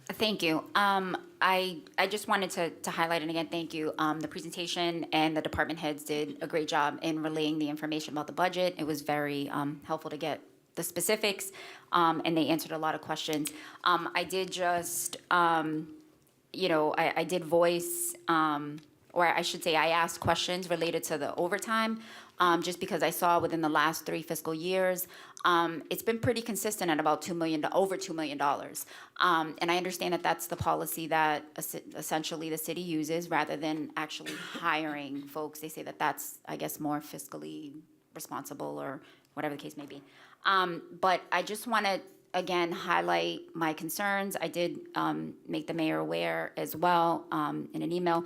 Thank you. I just wanted to highlight, and again, thank you. The presentation and the department heads did a great job in relaying the information about the budget. It was very helpful to get the specifics, and they answered a lot of questions. I did just, I did voice, or I should say I asked questions related to the overtime, just because I saw within the last 3 fiscal years, it's been pretty consistent at about over $2 million. And I understand that that's the policy that essentially the city uses rather than actually hiring folks. They say that that's, I guess, more fiscally responsible or whatever the case may be. But I just want to, again, highlight my concerns. I did make the mayor aware as well in an email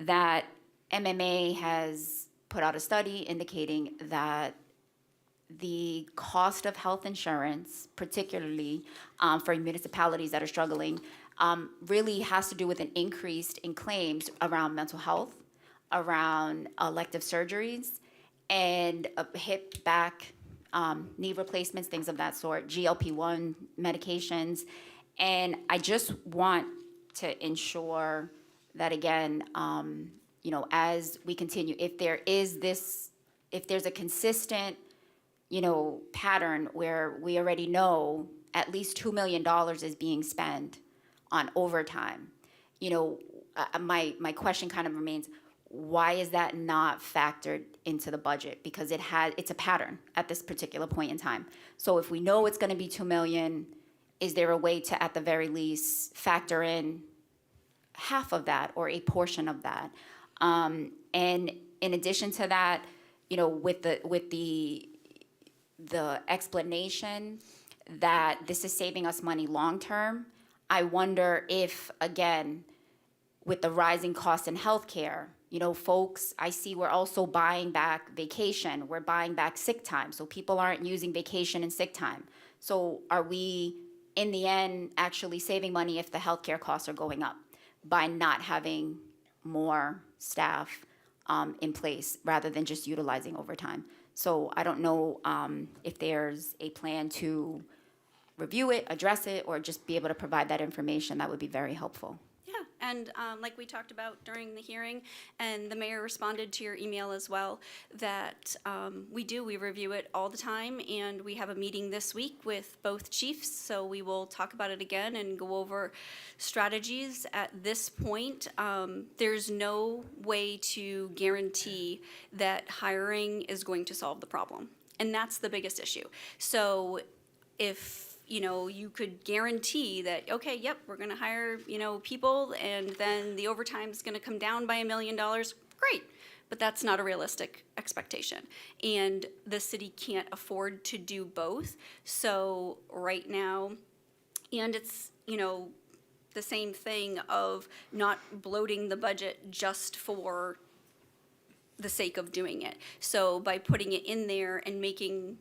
that MMA has put out a study indicating that the cost of health insurance, particularly for municipalities that are struggling, really has to do with an increase in claims around mental health, around elective surgeries, and hip, back, knee replacements, things of that sort, GLP-1 medications. And I just want to ensure that, again, as we continue, if there's a consistent, pattern where we already know at least $2 million is being spent on overtime, my question kind of remains, why is that not factored into the budget? Because it's a pattern at this particular point in time. So if we know it's going to be $2 million, is there a way to, at the very least, factor in half of that or a portion of that? And in addition to that, with the explanation that this is saving us money long-term, I wonder if, again, with the rising costs in healthcare, folks, I see we're also buying back vacation, we're buying back sick time, so people aren't using vacation and sick time. So are we, in the end, actually saving money if the healthcare costs are going up by not having more staff in place rather than just utilizing overtime? So I don't know if there's a plan to review it, address it, or just be able to provide that information. That would be very helpful. Yeah, and like we talked about during the hearing, and the mayor responded to your email as well, that we review it all the time, and we have a meeting this week with both chiefs, so we will talk about it again and go over strategies. At this point, there's no way to guarantee that hiring is going to solve the problem, and that's the biggest issue. So if you could guarantee that, okay, yep, we're gonna hire, people, and then the overtime's gonna come down by $1 million, great. But that's not a realistic expectation. And the city can't afford to do both. So right now, and it's, the same thing of not bloating the budget just for the sake of doing it. So by putting it in there and making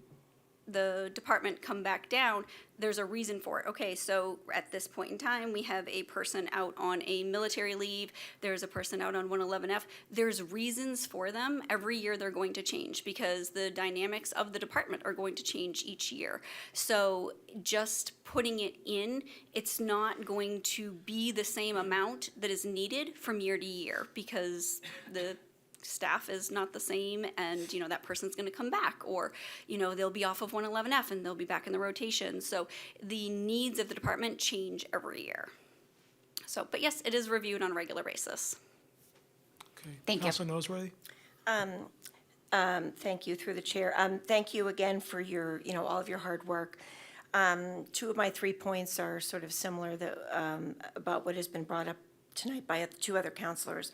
the department come back down, there's a reason for it. Okay, so at this point in time, we have a person out on a military leave, there's a person out on 111F. There's reasons for them. Every year they're going to change because the dynamics of the department are going to change each year. So just putting it in, it's not going to be the same amount that is needed from year to year because the staff is not the same, and, you know, that person's gonna come back, or, you know, they'll be off of 111F and they'll be back in the rotation. So the needs of the department change every year. So, but yes, it is reviewed on a regular basis. Okay. Thank you. Councilor Noseworthy? Thank you, through the chair. Thank you again for your, you know, all of your hard work. Two of my 3 points are sort of similar about what has been brought up tonight by two other counselors.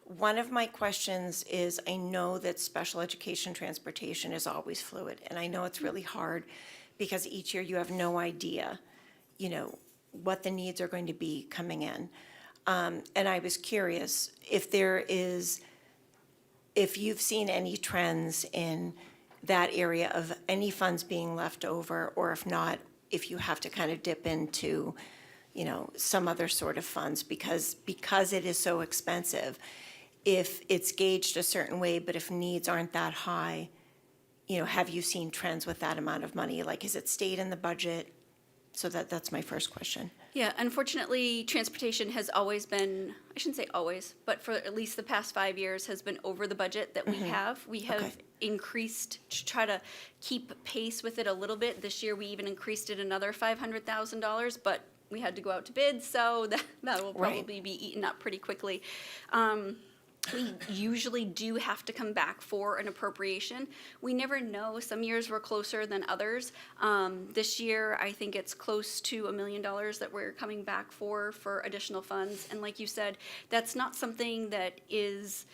One of my questions is, I know that special education transportation is always fluid, and I know it's really hard because each year you have no idea, you know, what the needs are going to be coming in. And I was curious if you've seen any trends in that area of any funds being left over, or if not, if you have to kind of dip into, you know, some other sort of funds because it is so expensive. If it's gauged a certain way, but if needs aren't that high, you know, have you seen trends with that amount of money? Like, has it stayed in the budget? So that's my first question. Yeah, unfortunately, transportation has always been, I shouldn't say always, but for at least the past 5 years has been over the budget that we have. We have Okay. increased to try to keep pace with it a little bit. This year, we even increased it another $500,000, but we had to go out to bid, so that will Right. probably be eaten up pretty quickly. We usually do have to come back for an appropriation. We never know. Some years we're closer than others. This year, I think it's close to $1 million that we're coming back for additional funds. And like you said, that's not something that is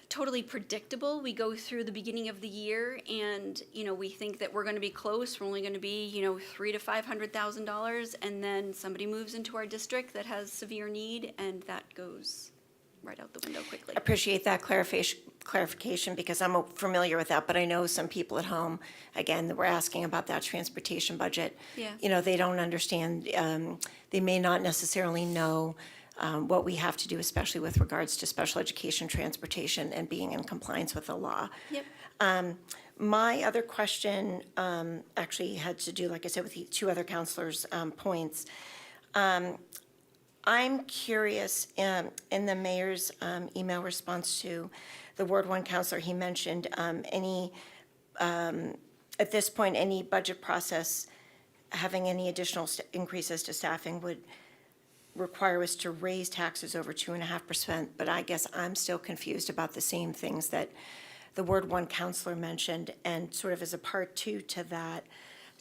totally predictable. We go through the beginning of the year and, you know, we think that we're going to be close. We're only going to be, you know, $300,000 to $500,000, and then somebody moves into our district that has severe need, and that goes right out the window quickly. Appreciate that clarification because I'm familiar with that, but I know some people at home, again, that were asking about that transportation budget. Yeah. You know, they don't understand, they may not necessarily know what we have to do, especially with regards to special education transportation and being in compliance with the law. Yep. My other question actually had to do, like I said, with the two other counselors' points. I'm curious, in the mayor's email response to the Ward 1 counselor, he mentioned at this point, any budget process having any additional increases to staffing would require us to raise taxes over 2.5%, but I guess I'm still confused about the same things that the Ward 1 counselor mentioned, and sort of as a part two to that,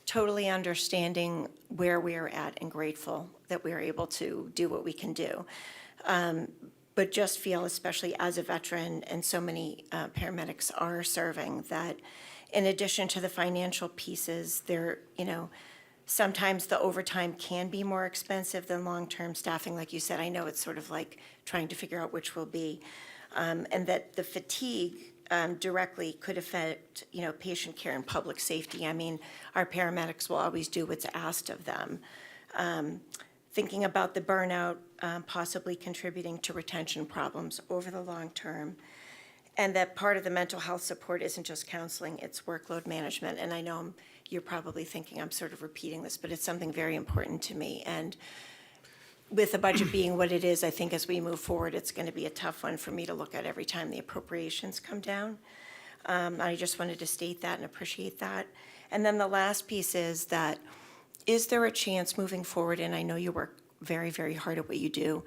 totally understanding where we are at and grateful that we are able to do what we can do. But just feel, especially as a veteran, and so many paramedics are serving, that in addition to the financial pieces, there, you know, sometimes the overtime can be more expensive than long-term staffing. Like you said, I know it's sort of like trying to figure out which will be. And that the fatigue directly could affect, you know, patient care and public safety. I mean, our paramedics will always do what's asked of them. Thinking about the burnout possibly contributing to retention problems over the long term. And that part of the mental health support isn't just counseling, it's workload management. And I know you're probably thinking I'm sort of repeating this, but it's something very important to me. And with the budget being what it is, I think as we move forward, it's going to be a tough one for me to look at every time the appropriations come down. I just wanted to state that and appreciate that. And then the last piece is that, is there a chance moving forward, and I know you work very, very hard at what you do,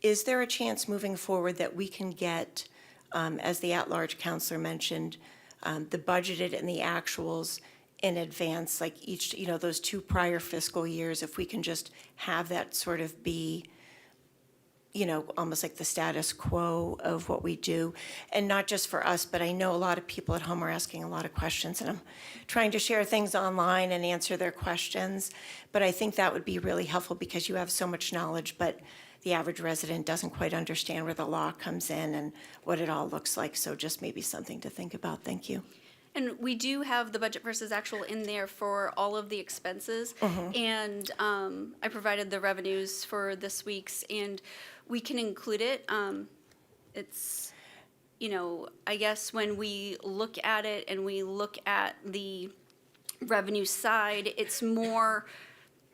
is there a chance moving forward that we can get, as the at-large counselor mentioned, the budgeted and the actuals in advance, like each, you know, those 2 prior fiscal years, if we can just have that sort of be, you know, almost like the status quo of what we do. And not just for us, but I know a lot of people at home are asking a lot of questions, and I'm trying to share things online and answer their questions. But I think that would be really helpful because you have so much knowledge, but the average resident doesn't quite understand where the law comes in and what it all looks like. So just maybe something to think about. Thank you. And we do have the budget versus actual in there for all of the expenses. And I provided the revenues for this week's, and we can include it. It's, you know, I guess when we look at it and we look at the revenue side, it's more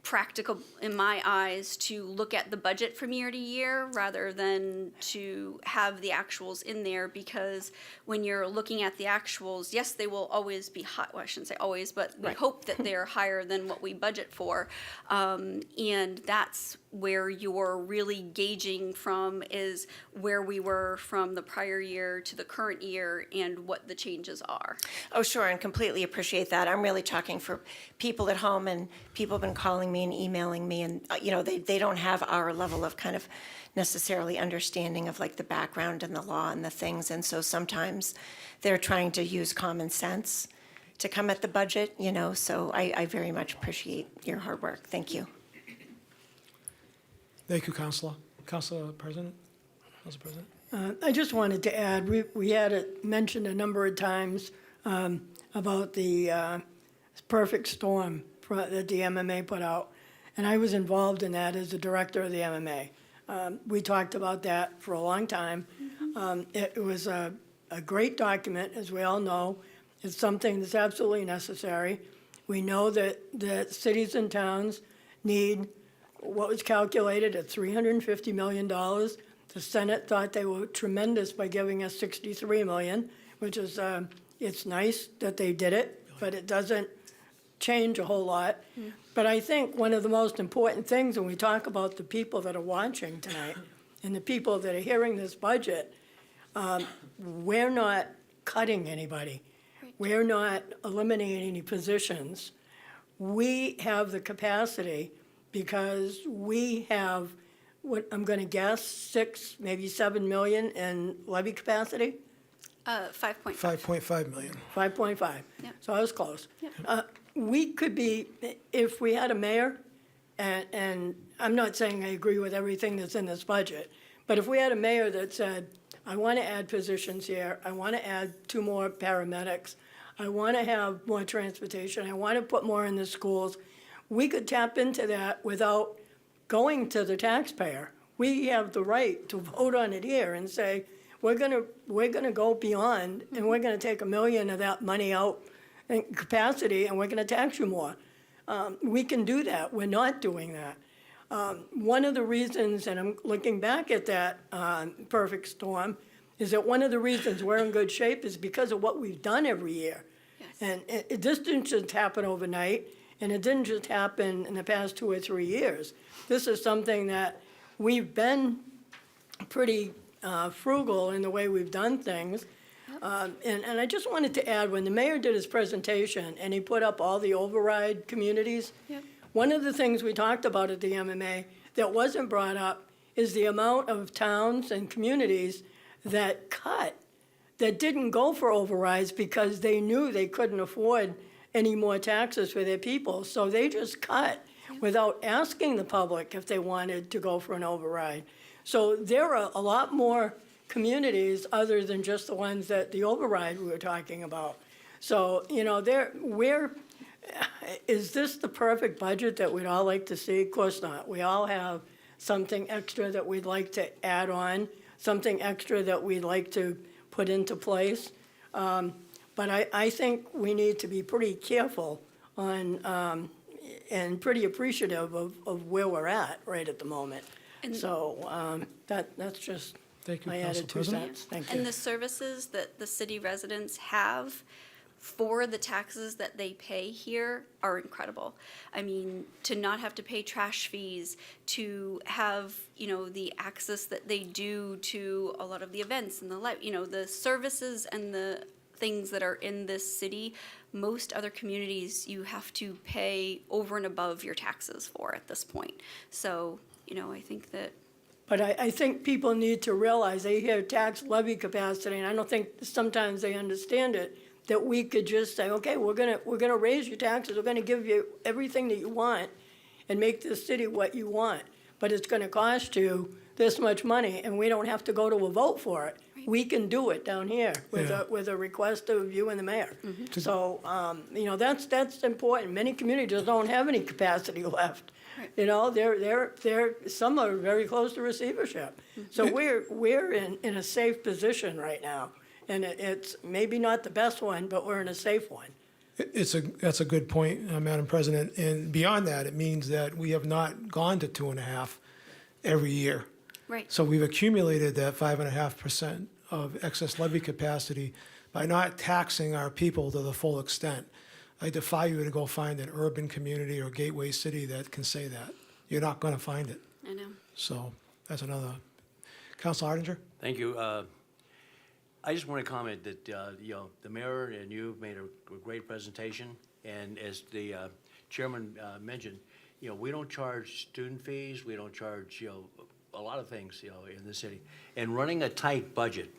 practical in my eyes to look at the budget from year to year rather than to have the actuals in there, because when you're looking at the actuals, yes, they will always be high. Well, I shouldn't say always, but we hope that they're higher than what we budget for. And that's where you're really gauging from is where we were from the prior year to the current year and what the changes are. Oh, sure, and completely appreciate that. I'm really talking for people at home, and people have been calling me and emailing me, and, they don't have our level of kind of necessarily understanding of like the background and the law and the things, and so sometimes they're trying to use common sense to come at the budget, so I very much appreciate your hard work. Thank you. Thank you, Councilor. Council President? Council President? I just wanted to add, we had it mentioned a number of times about the perfect storm that the MMA put out, and I was involved in that as the director of the MMA. We talked about that for a long time. It was a great document, as we all know. It's something that's absolutely necessary. We know that cities and towns need what was calculated at $350 million. The Senate thought they were tremendous by giving us $63 million, which is, it's nice that they did it, but it doesn't change a whole lot. But I think one of the most important things when we talk about the people that are watching tonight and the people that are hearing this budget, we're not cutting anybody. We're not eliminating any positions. We have the capacity because we have, what I'm going to guess, 6, maybe 7 million in levy capacity? 5.5. 5.5 million. 5.5. Yeah. So I was close. Yeah. We could be, if we had a mayor, and I'm not saying I agree with everything that's in this budget, but if we had a mayor that said, I want to add positions here, I want to add 2 more paramedics, I want to have more transportation, I want to put more in the schools, we could tap into that without going to the taxpayer. We have the right to vote on it here and say, we're gonna go beyond, and we're gonna take $1 million of that money out in capacity, and we're gonna tax you more. We can do that. We're not doing that. One of the reasons, and I'm looking back at that perfect storm, is that one of the reasons we're in good shape is because of what we've done every year. Yes. And this didn't just happen overnight, and it didn't just happen in the past 2 or 3 years. This is something that we've been pretty frugal in the way we've done things. And I just wanted to add, when the mayor did his presentation and he put up all the override communities, Yep. one of the things we talked about at the MMA that wasn't brought up is the amount of towns and communities that cut, that didn't go for overrides because they knew they couldn't afford any more taxes for their people. So they just cut without asking the public if they wanted to go for an override. So there are a lot more communities other than just the ones that the override we were talking about. So, is this the perfect budget that we'd all like to see? Of course not. We all have something extra that we'd like to add on, something extra that we'd like to put into place. But I think we need to be pretty careful on, and pretty appreciative of where we're at right at the moment. So that's just Thank you, my Council added 2 President. cents. Thank you. And the services that the city residents have for the taxes that they pay here are incredible. I mean, to not have to pay trash fees, to have, the access that they do to a lot of the events and the services and the things that are in this city, most other communities you have to pay over and above your taxes for at this point. So, I think that But I think people need to realize, they hear tax levy capacity, and I don't think sometimes they understand it, that we could just say, okay, we're gonna raise your taxes, we're gonna give you everything that you want and make this city what you want. But it's gonna cost you this much money, and we don't have to go to a vote for it. We can do it down here with a request of you and the mayor. So, that's important. Many communities don't have any capacity left. Some are very close to receivership. So we're in a safe position right now. And it's maybe not the best one, but we're in a safe one. That's a good point, Madam President. And beyond that, it means that we have not gone to 2.5 every year. Right. So we've accumulated that 5.5% of excess levy capacity by not taxing our people to the full extent. I defy you to go find an urban community or gateway city that can say that. You're not going to find it. I know. So that's another. Council Ardinger? Thank you. I just want to comment that, the mayor and you made a great presentation. And as the chairman mentioned, we don't charge student fees. We don't charge, a lot of things, in the city. And running a tight budget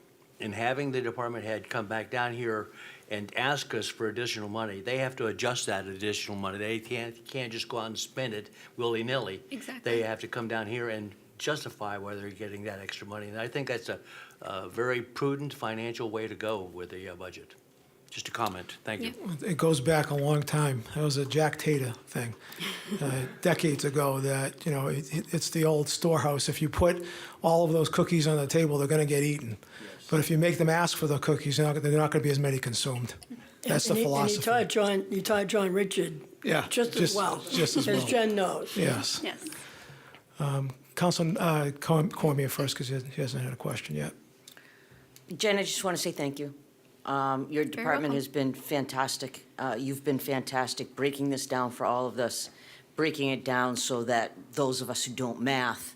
and having the department head come back down here and ask us for additional money, they have to adjust that additional money. They can't just go out and spend it willy-nilly. Exactly. They have to come down here and justify why they're getting that extra money. And I think that's a very prudent financial way to go with the budget. Just a comment. Thank you. It goes back a long time. That was a Jack Tater thing decades ago that, it's the old storehouse. If you put all of those cookies on the table, they're going to get eaten. But if you make them ask for the cookies, they're not going to be as many consumed. That's the philosophy. And you taught John Richard Yeah, just as well. just as well. As Jen knows. Yes. Yes. Councilman Cormier first, because he hasn't had a question yet. Jen, I just want to say thank you. Your department welcome. has been fantastic. You've been fantastic breaking this down for all of us, breaking it down so that those of us who don't math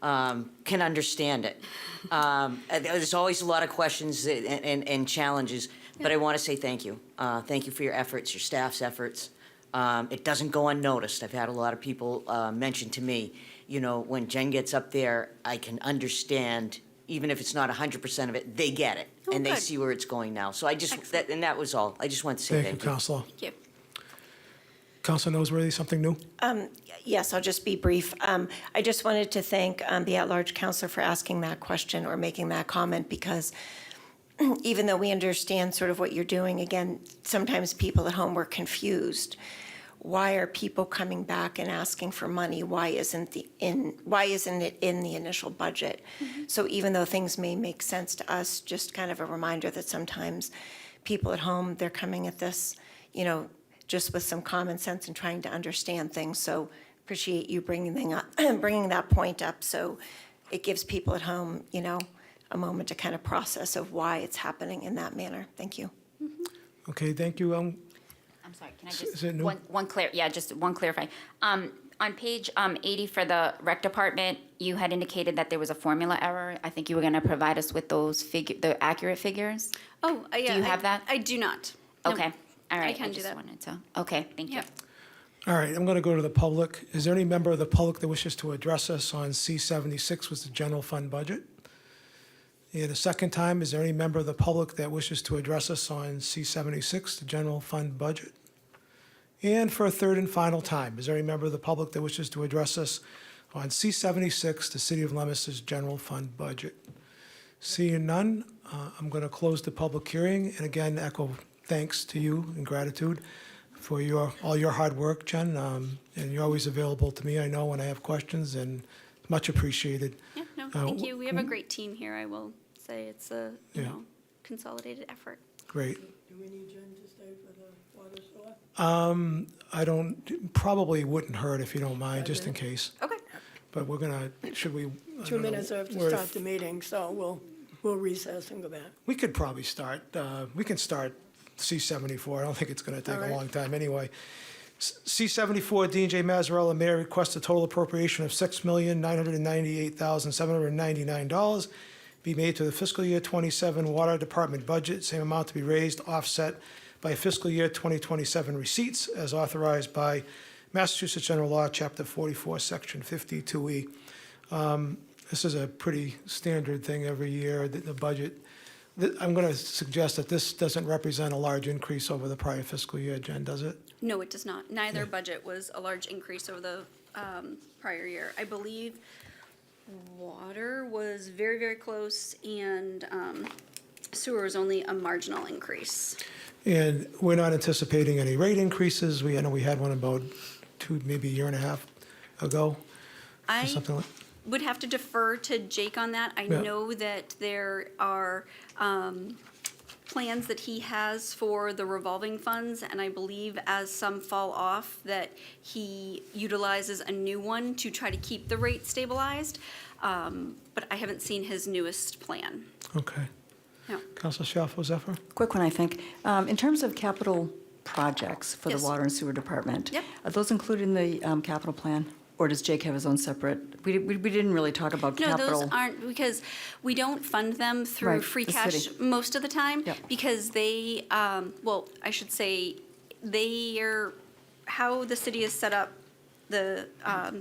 can understand it. There's always a lot of questions and challenges, but I want to say thank you. Thank you for your efforts, your staff's efforts. It doesn't go unnoticed. I've had a lot of people mention to me, when Jen gets up there, I can understand, even if it's not 100% of it, they get it. Oh, And they good. see where it's going now. So that was all. I just want to say Thank you, thank you. Councilor. Thank you. Councilor Noseworthy, something new? Yes, I'll just be brief. I just wanted to thank the at-large counselor for asking that question or making that comment, because even though we understand sort of what you're doing, again, sometimes people at home were confused. Why are people coming back and asking for money? Why isn't it in the initial budget? So even though things may make sense to us, just kind of a reminder that sometimes people at home, they're coming at this, just with some common sense and trying to understand things. So appreciate you bringing that point up. So it gives people at home, a moment to kind of process of why it's happening in that manner. Thank you. Okay, thank you. I'm sorry, can I Is just, it new? just one clarifying. On page 80 for the rec department, you had indicated that there was a formula error. I think you were going to provide us with the accurate figures. Oh, yeah. you have that? I do not. No. Okay, all right. can do just that. wanted to, okay, thank you. Yep. All right, I'm going to go to the public. Is there any member of the public that wishes to address us on C-76, was the general fund budget? And a second time, is there any member of the public that wishes to address us on C-76, the general fund budget? And for a third and final time, is there any member of the public that wishes to address us on C-76, the City of Leominster's general fund budget? Seeing none, I'm going to close the public hearing, and again, echo thanks to you and gratitude for all your hard work, Jen, and you're always available to me, I know, when I have questions, and much appreciated. Yeah, no, thank you. We have a great team here, I will say. It's a, Yeah. consolidated effort. Great. Do we need Jen to stay for the water sewer? I don't, probably wouldn't hurt if you don't mind, just in case. Okay. But we're gonna, should we? I 2 don't know, minutes after we're- start the meeting, so we'll recess and go back. We could probably start, we can start C-74. I don't think it's gonna take All a right. long time anyway. C-74, Dean J. Mazzarella, Mayor, requests a total appropriation of $6,998,799 be made to the fiscal year 27 Water Department budget, same amount to be raised, offset by fiscal year 2027 receipts as authorized by Massachusetts General Law, Chapter 44, Section 52E. This is a pretty standard thing every year, the budget. I'm going to suggest that this doesn't represent a large increase over the prior fiscal year, Jen, does it? No, it does not. Neither budget was a large increase over the prior year. I believe water was very, very close, and sewer was only a marginal increase. And we're not anticipating any rate increases. I know we had one about maybe a year and a half ago, or I something like. would have to defer to Jake on that. I Yeah. know that there are plans that he has for the revolving funds, and I believe as some fall off, that he utilizes a new one to try to keep the rate stabilized. But I haven't seen his newest plan. Okay. No. Councilor Shalfo-Zephyr? Quick one, I think. In terms of capital projects for the Yes. Water and Sewer Department. Yep. Are those included in the capital plan? Or does Jake have his own separate? We didn't really talk about No, capital. those aren't, because we don't fund them through Right, free the cash city. most of the time. Yep. Because they, well, I should say, they are, how the city is set up, the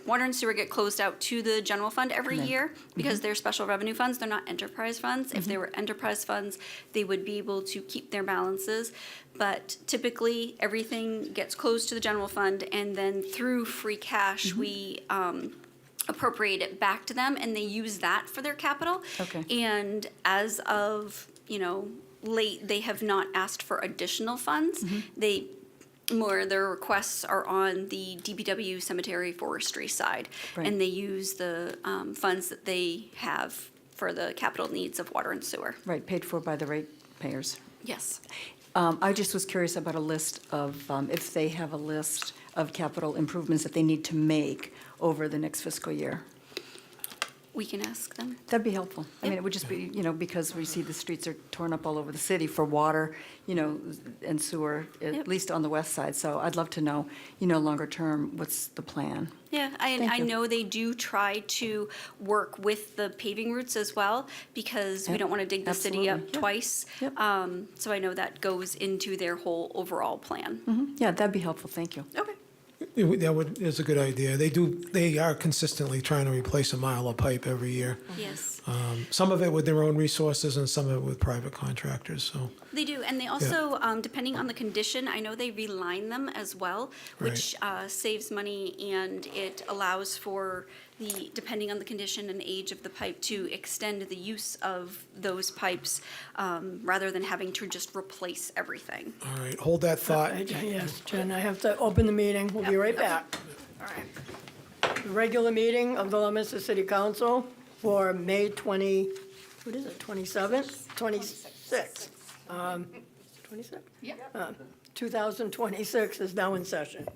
water and sewer get closed out to the general fund every And then- year because they're special revenue funds, they're not enterprise funds. If they were enterprise funds, they would be able to keep their balances. But typically, everything gets closed to the general fund, and then through free cash, we appropriate it back to them, and they use that for their capital. Okay. And as of, late, they have not asked for additional funds. Their requests are on the DPW cemetery forestry side. Right. And they use the funds that they have for the capital needs of water and sewer. Right, paid for by the ratepayers. Yes. I just was curious about a list of, if they have a list of capital improvements that they need to make over the next fiscal year. We can ask them. That'd be helpful. I mean, it would just be, because we see the streets are torn up all over the city for water, and sewer, Yep. at least on the west side. So I'd love to know, longer term, what's the plan? Yeah, Thank I you. know they do try to work with the paving routes as well, because we Yep, don't want to dig the city up absolutely. Yep. twice. Yep. So I know that goes into their whole overall plan. Yeah, that'd be helpful. Thank you. Okay. Is a good idea. They are consistently trying to replace a mile of pipe every year. Yes. Some of it with their own resources and some of it with private contractors, so. They do, and they also, depending on the condition, I know they reline them as well, which saves money, and it allows for depending on the condition and age of the pipe, to extend the use of those pipes, rather than having to just replace everything. All right, hold that thought. Yes, Jen, I have to open the meeting. We'll be right back. All right. The regular meeting of the Leominster City Council for May 27th? 26th. 26th? Yeah. 2026 is now in session.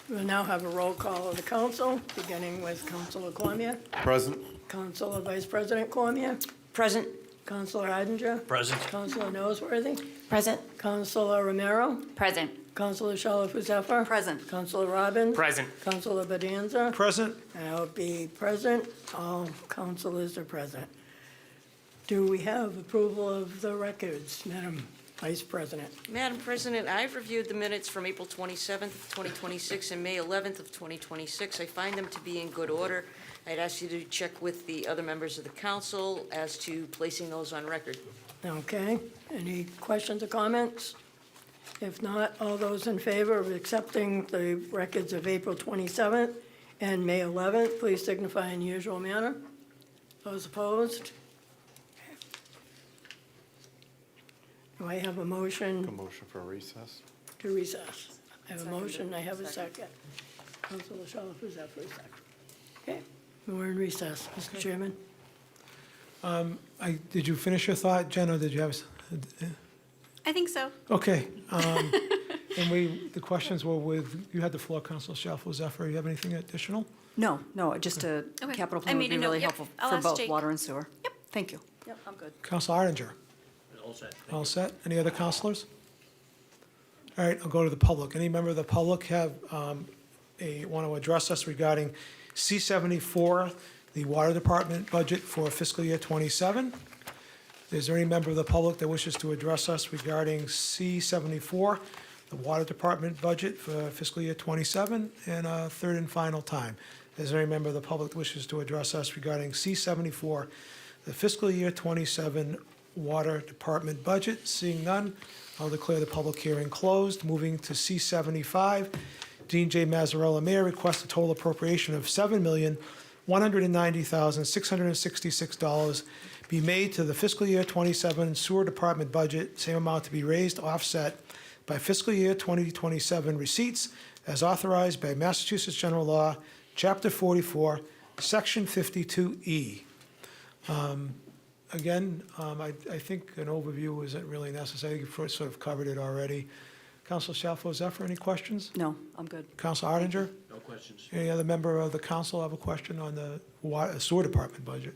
We'll now have a roll call of the council, beginning with Councilor Cormier, Present. Councilor Vice President Cormier, Present. Councilor Odinger, Present. Councilor Noseworthy, Present? Councilor Romero, Present. Councilor Shalfo-Zephyr. Present. Councilor Robbins. Present. Councilor Bedanza. Present? I'll be present. All councilors are present. Do we have approval of the records, Madam Vice President? Madam President, I've reviewed the minutes from April 27th of 2026 and May 11th of 2026. I find them to be in good order. I'd ask you to check with the other members of the council as to placing those on record. Okay, any questions or comments? If not, all those in favor of accepting the records of April 27th and May 11th, please signify in the usual manner. Those opposed? Do I have a motion A motion for recess. to recess? I have a motion, I have a second. Councilor Shalfo-Zephyr, second. Okay, we're in recess, Mr. Chairman. Did you finish your thought, Jen, or did you have? I think so. Okay. And the questions were with, you had the floor, Councilor Shalfo-Zephyr. You have anything additional? No, just a Okay. capital I plan would made be a note. really Yep. helpful I'll for ask both Jake. water and sewer. Yep. Thank you. Yep, I'm good. Councilor Odinger? All set. All set? Any other councilors? All right, I'll go to the public. Any member of the public want to address us regarding C-74, the Water Department budget for fiscal year '27? Is there any member of the public that wishes to address us regarding C-74, the Water Department budget for fiscal year '27? And a third and final time, is there any member of the public that wishes to address us regarding C-74, the fiscal year '27 Water Department budget? Seeing none, I'll declare the public hearing closed. Moving to C-75, Dean J. Mazzarella, Mayor, requests a total appropriation of $7,190,666 be made to the fiscal year 27 sewer department budget, same amount to be raised, offset by fiscal year 2027 receipts as authorized by Massachusetts General Law, Chapter 44, Section 52E. Again, I think an overview isn't really necessary. You've sort of covered it already. Council Shalfo Zephyr, any questions? No, I'm good. Council Arndinger? No questions. Any other member of the council have a question on the sewer department budget?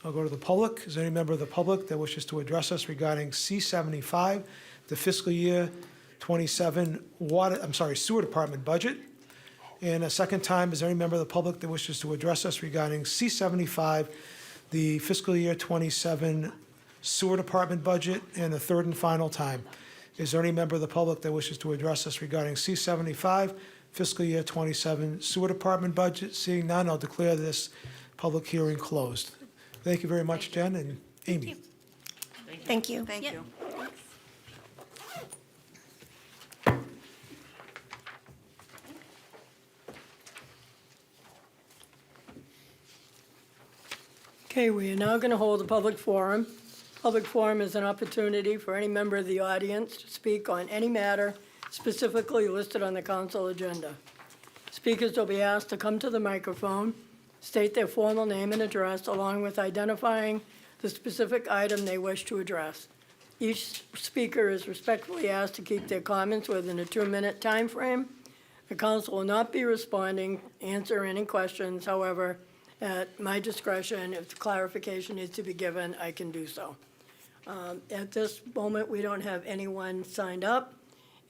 I'll go to the public. Is there any member of the public that wishes to address us regarding C-75, the fiscal year 27 sewer department budget? And a second time, is there any member of the public that wishes to address us regarding C-75, the fiscal year 27 sewer department budget? And a third and final time, is there any member of the public that wishes to address us regarding C-75, fiscal year 27 sewer department budget? Seeing none, I'll declare this public hearing closed. Thank you very much, Jen and Amy. Thank you. Thank you. Okay, we are now going to hold a public forum. Public forum is an opportunity for any member of the audience to speak on any matter specifically listed on the council agenda. Speakers will be asked to come to the microphone, state their formal name and address, along with identifying the specific item they wish to address. Each speaker is respectfully asked to keep their comments within a 2-minute time frame. The council will not be responding, answer any questions. However, at my discretion, if clarification is to be given, I can do so. At this moment, we don't have anyone signed up.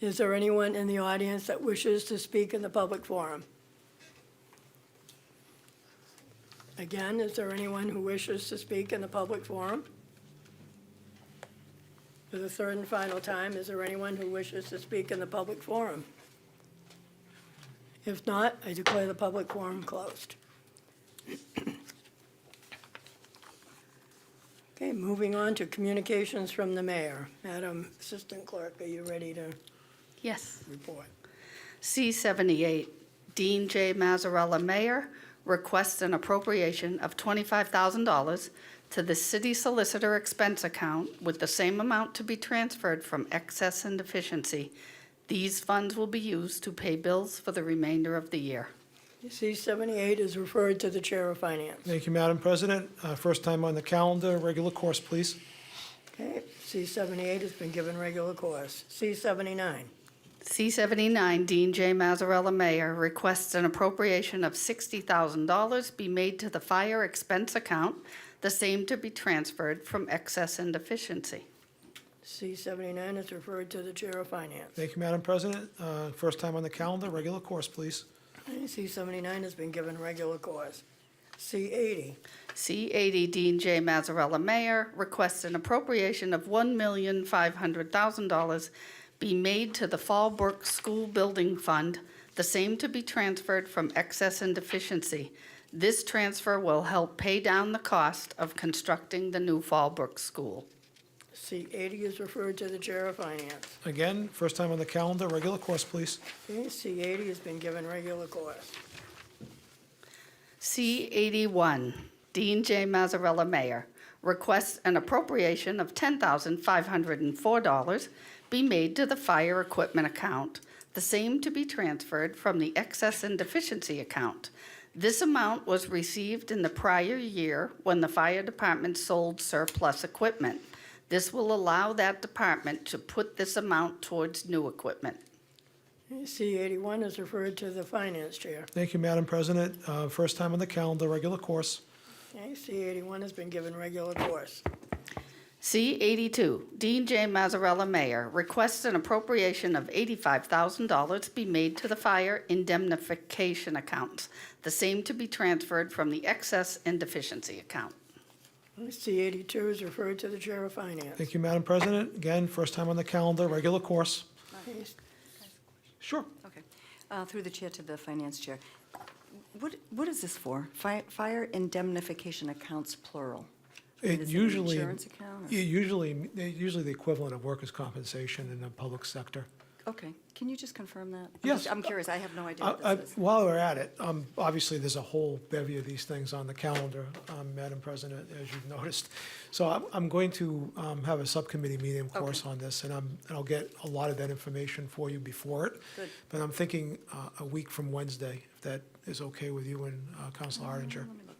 Is there anyone in the audience that wishes to speak in the public forum? Again, is there anyone who wishes to speak in the public forum? For the third and final time, is there anyone who wishes to speak in the public forum? If not, I declare the public forum closed. Okay, moving on to communications from the mayor. Madam Assistant Clerk, are you ready to Yes. report? C-78, Dean J. Mazzarella, Mayor, requests an appropriation of $25,000 to the city solicitor expense account with the same amount to be transferred from excess and deficiency. These funds will be used to pay bills for the remainder of the year. C-78 is referred to the Chair of Finance. Thank you, Madam President. First time on the calendar, regular course, please. Okay, C-78 has been given regular course. C-79. C-79, Dean J. Mazzarella, Mayor, requests an appropriation of $60,000 be made to the fire expense account, the same to be transferred from excess and deficiency. C-79 is referred to the Chair of Finance. Thank you, Madam President. First time on the calendar, regular course, please. Okay, C-79 has been given regular course. C-80. C-80, Dean J. Mazzarella, Mayor, requests an appropriation of $1,500,000 be made to the Fallbrook School Building Fund, the same to be transferred from excess and deficiency. This transfer will help pay down the cost of constructing the new Fallbrook School. C-80 is referred to the Chair of Finance. Again, first time on the calendar, regular course, please. Okay, C-80 has been given regular course. C-81, Dean J. Mazzarella, Mayor, requests an appropriation of $10,504 be made to the fire equipment account, the same to be transferred from the excess and deficiency account. This amount was received in the prior year when the fire department sold surplus equipment. This will allow that department to put this amount towards new equipment. Okay, C-81 is referred to the Finance Chair. Thank you, Madam President. First time on the calendar, regular course. Okay, C-81 has been given regular course. C-82, Dean J. Mazzarella, Mayor, requests an appropriation of $85,000 be made to the fire indemnification accounts, the same to be transferred from the excess and deficiency account. C-82 is referred to the Chair of Finance. Thank you, Madam President. Again, first time on the calendar, regular course. Okay, Sure. Okay. Through the chair to the finance chair. What is this for? Fire indemnification accounts, plural? It Is an usually, insurance account or- usually the equivalent of workers' compensation in the public sector. Okay, can you just confirm that? Yes. I'm curious, I have no idea what this is. While we're at it, obviously, there's a whole bevy of these things on the calendar, Madam President, as you've noticed. So I'm going to have a subcommittee meeting, of course, Okay. on this, and I'll get a lot of that information for you before it. Good. But I'm thinking a week from Wednesday, if that is okay with you and Councilor Arndinger. Let me look.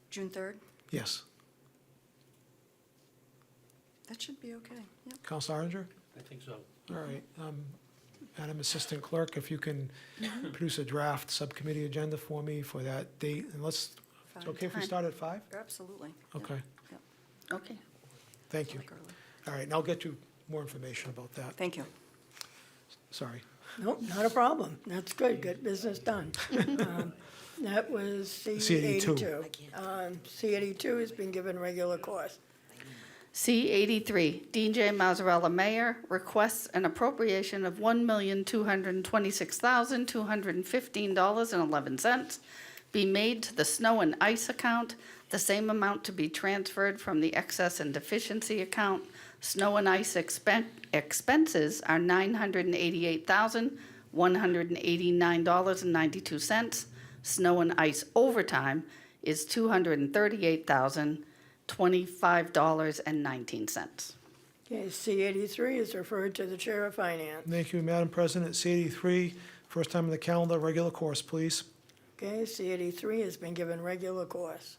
June 3rd? Yes. That should be okay, yep. Councilor Arndinger? I think so. All right. Madam Assistant Clerk, if you can produce a draft subcommittee agenda for me for that date, and it's okay if we start at 5? Absolutely. Okay, Okay. thank you. Like early. All right, and I'll get you more information about that. Thank you. Sorry. Nope, not a problem. That's good. Get business done. That was C82. C82. C82 has been given regular course. C83, Dean J. Mazzarella, Mayor, requests an appropriation of $1,226,215.11 be made to the snow and ice account, the same amount to be transferred from the excess and deficiency account. Snow and ice expenses are $988,189.92. Snow and ice overtime is $238,025.19. Okay, C83 is referred to the Chair of Finance. Thank you, Madam President. C83, first time on the calendar, regular course, please. Okay, C83 has been given regular course.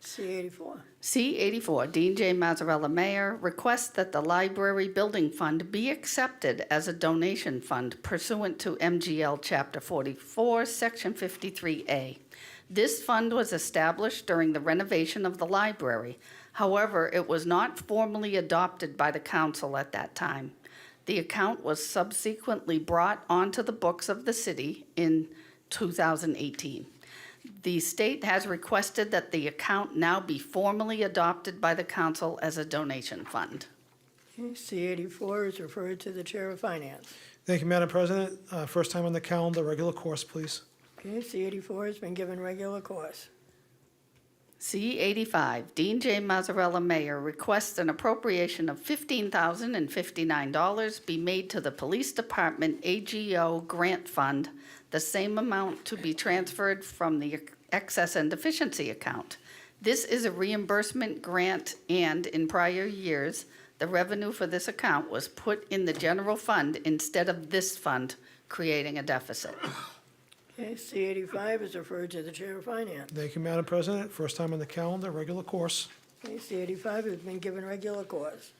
C84. C84, Dean J. Mazzarella, Mayor, requests that the Library Building Fund be accepted as a donation fund pursuant to MGL Chapter 44, Section 53A. This fund was established during the renovation of the library. However, it was not formally adopted by the council at that time. The account was subsequently brought onto the books of the city in 2018. The state has requested that the account now be formally adopted by the council as a donation fund. Okay, C84 is referred to the Chair of Finance. Thank you, Madam President. First time on the calendar, regular course, please. Okay, C84 has been given regular course. C85, Dean J. Mazzarella, Mayor, requests an appropriation of $15,059 be made to the Police Department AGO Grant Fund, the same amount to be transferred from the excess and deficiency account. This is a reimbursement grant, and in prior years, the revenue for this account was put in the general fund instead of this fund, creating a deficit. Okay, C85 is referred to the Chair of Finance. Thank you, Madam President. First time on the calendar, regular course. Okay, C85 has been given regular course.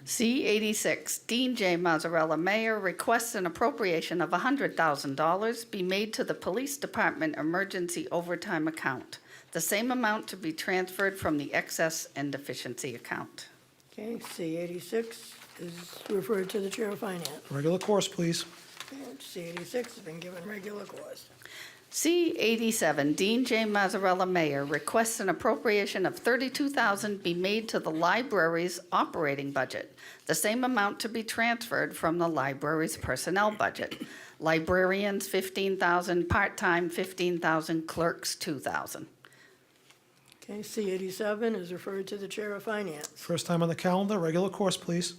C86, Dean J. Mazzarella, Mayor, requests an appropriation of $100,000 be made to the Police Department Emergency Overtime Account, the same amount to be transferred from the excess and deficiency account. Okay, C86 is referred to the Chair of Finance. Regular course, please. And C86 has been given regular course. C87, Dean J. Mazzarella, Mayor, requests an appropriation of $32,000 be made to the library's operating budget, the same amount to be transferred from the library's personnel budget. Librarians, $15,000, part-time, $15,000, clerks, $2,000. Okay, C87 is referred to the Chair of Finance. First time on the calendar, regular course, please.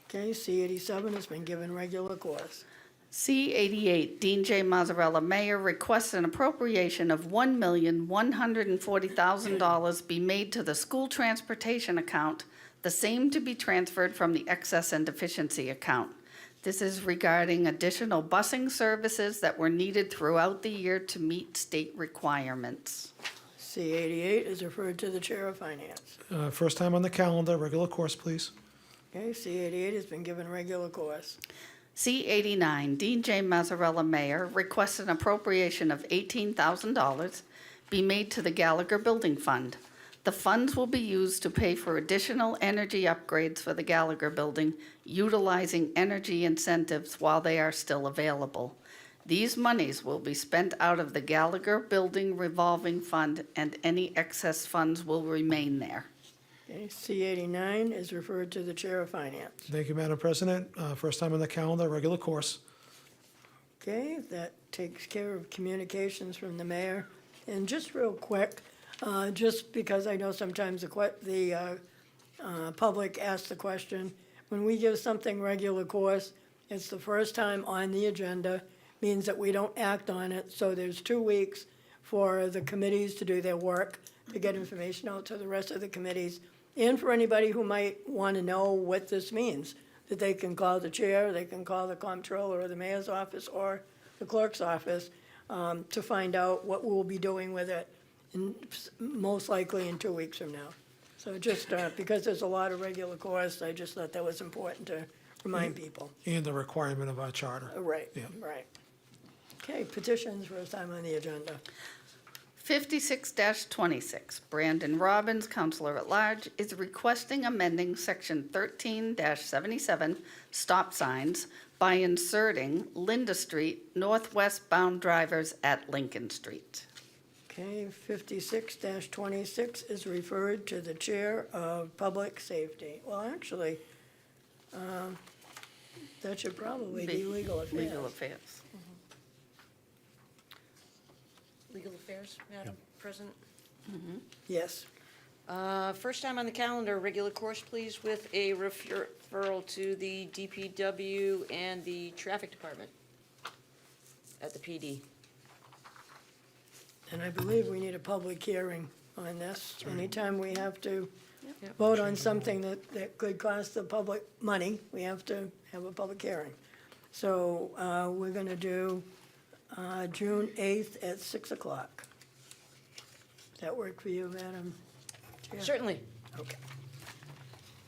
Okay, C87 has been given regular course. C88, Dean J. Mazzarella, Mayor, requests an appropriation of $1,140,000 be made to the school transportation account, the same to be transferred from the excess and deficiency account. This is regarding additional busing services that were needed throughout the year to meet state requirements. C88 is referred to the Chair of Finance. First time on the calendar, regular course, please. Okay, C88 has been given regular course. C89, Dean J. Mazzarella, Mayor, requests an appropriation of $18,000 be made to the Gallagher Building Fund. The funds will be used to pay for additional energy upgrades for the Gallagher Building, utilizing energy incentives while they are still available. These monies will be spent out of the Gallagher Building Revolving Fund, and any excess funds will remain there. Okay, C89 is referred to the Chair of Finance. Thank you, Madam President. First time on the calendar, regular course. Okay, that takes care of communications from the mayor. And just real quick, just because I know sometimes the public asks the question, when we give something regular course, it's the first time on the agenda, means that we don't act on it, so there's 2 weeks for the committees to do their work, to get information out to the rest of the committees, and for anybody who might want to know what this means, that they can call the chair, they can call the comptroller or the mayor's office or the clerk's office to find out what we'll be doing with it, most likely in 2 weeks from now. So just because there's a lot of regular course, I just thought that was important to remind people. And the requirement of our charter. Right, Yeah. right. Okay, petitions, first time on the agenda. 56-26, Brandon Robbins, Counselor at Large, is requesting amending Section 13-77, stop signs, by inserting Linda Street, northwest-bound drivers at Lincoln Street. Okay, 56-26 is referred to the Chair of Public Safety. Well, actually, that should probably be Legal Affairs. Legal Affairs. Legal Affairs, Madam President? Yes. First time on the calendar, regular course, please, with a referral to the DPW and the Traffic Department at the PD. And I believe we need a public hearing on this. Anytime we have to Yep. vote on something that could cost the public money, we have to have a public hearing. So we're going to do June 8th at 6 o'clock. Does that work for you, Madam Chair? Certainly. Okay.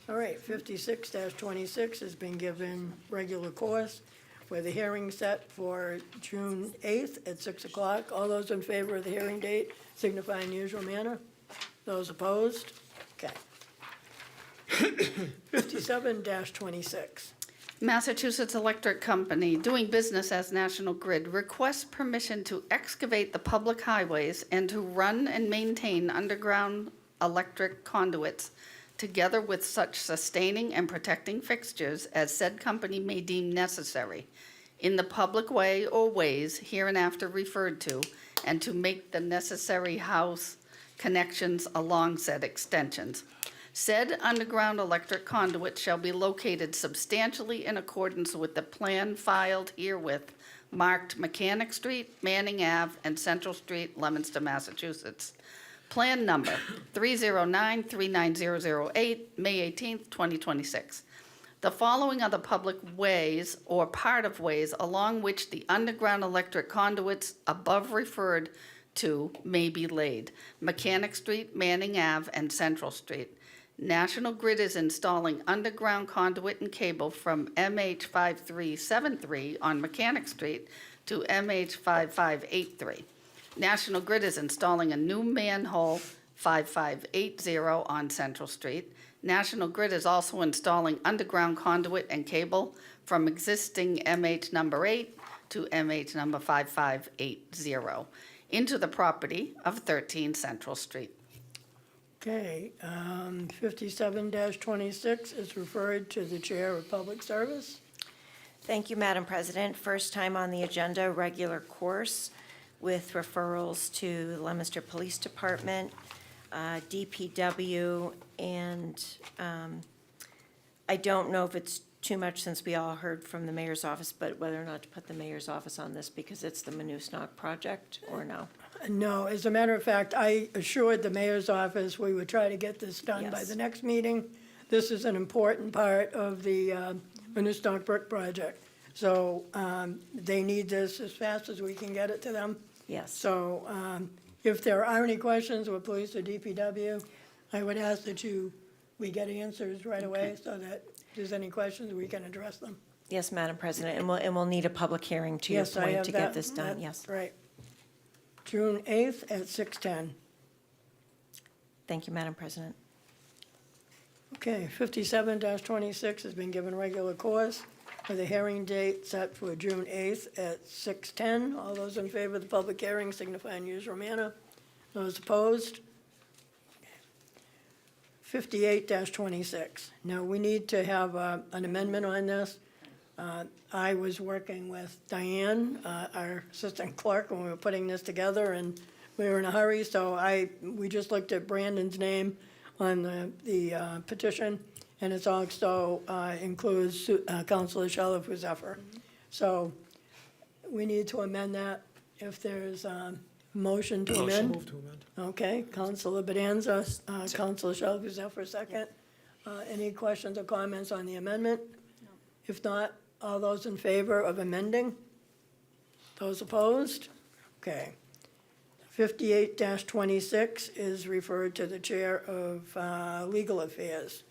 All right, 56-26 has been given regular course with a hearing set for June 8th at 6 o'clock. All those in favor of the hearing date signify in the usual manner. Those opposed? Okay. 57-26. Massachusetts Electric Company, doing business as National Grid, requests permission to excavate the public highways and to run and maintain underground electric conduits, together with such sustaining and protecting fixtures as said company may deem necessary, in the public way or ways hereinafter referred to, and to make the necessary house connections along said extensions. Said underground electric conduit shall be located substantially in accordance with the plan filed herewith, marked Mechanic Street, Manning Ave, and Central Street, Leominster, Massachusetts. Plan number 309-39008, May 18th, 2026. The following are the public ways or part of ways along which the underground electric conduits above referred to may be laid: Mechanic Street, Manning Ave, and Central Street. National Grid is installing underground conduit and cable from MH5373 on Mechanic Street to MH5583. National Grid is installing a new manhole 5580 on Central Street. National Grid is also installing underground conduit and cable from existing MH number 8 to MH number 5580 into the property of 13 Central Street. Okay, 57-26 is referred to the Chair of Public Service. Thank you, Madam President. First time on the agenda, regular course with referrals to the Leominster Police Department, DPW, and I don't know if it's too much since we all heard from the mayor's office, but whether or not to put the mayor's office on this because it's the Manusnock project or no. No, as a matter of fact, I assured the mayor's office we would try to get this done by Yes. the next meeting. This is an important part of the Manusnock Brook project. So they need this as fast as we can get it to them. Yes. So if there are any questions with police or DPW, I would ask that we get answers right away so that if there's any questions, we can address them. Yes, Madam President, and we'll need a public hearing to your Yes, I point have to that. get this done, That's yes. right. June 8th at 6:10. Thank you, Madam President. Okay, 57-26 has been given regular course with a hearing date set for June 8th at 6:10. All those in favor of the public hearing signify in usual manner. Those opposed? 58-26. Now, we need to have an amendment on this. I was working with Diane, our assistant clerk, when we were putting this together, and we were in a hurry, so we just looked at Brandon's name on the petition, and it's also includes Councilor Shalfo Zephyr. So we need to amend that. If there's a motion to amend. Move to amend. Okay, Councilor Bonanza, Councilor Shalfo Zephyr, second. Any questions or comments on the amendment? If not, all those in favor of amending? Those opposed? Okay. 58-26 is referred to the Chair of Legal Affairs.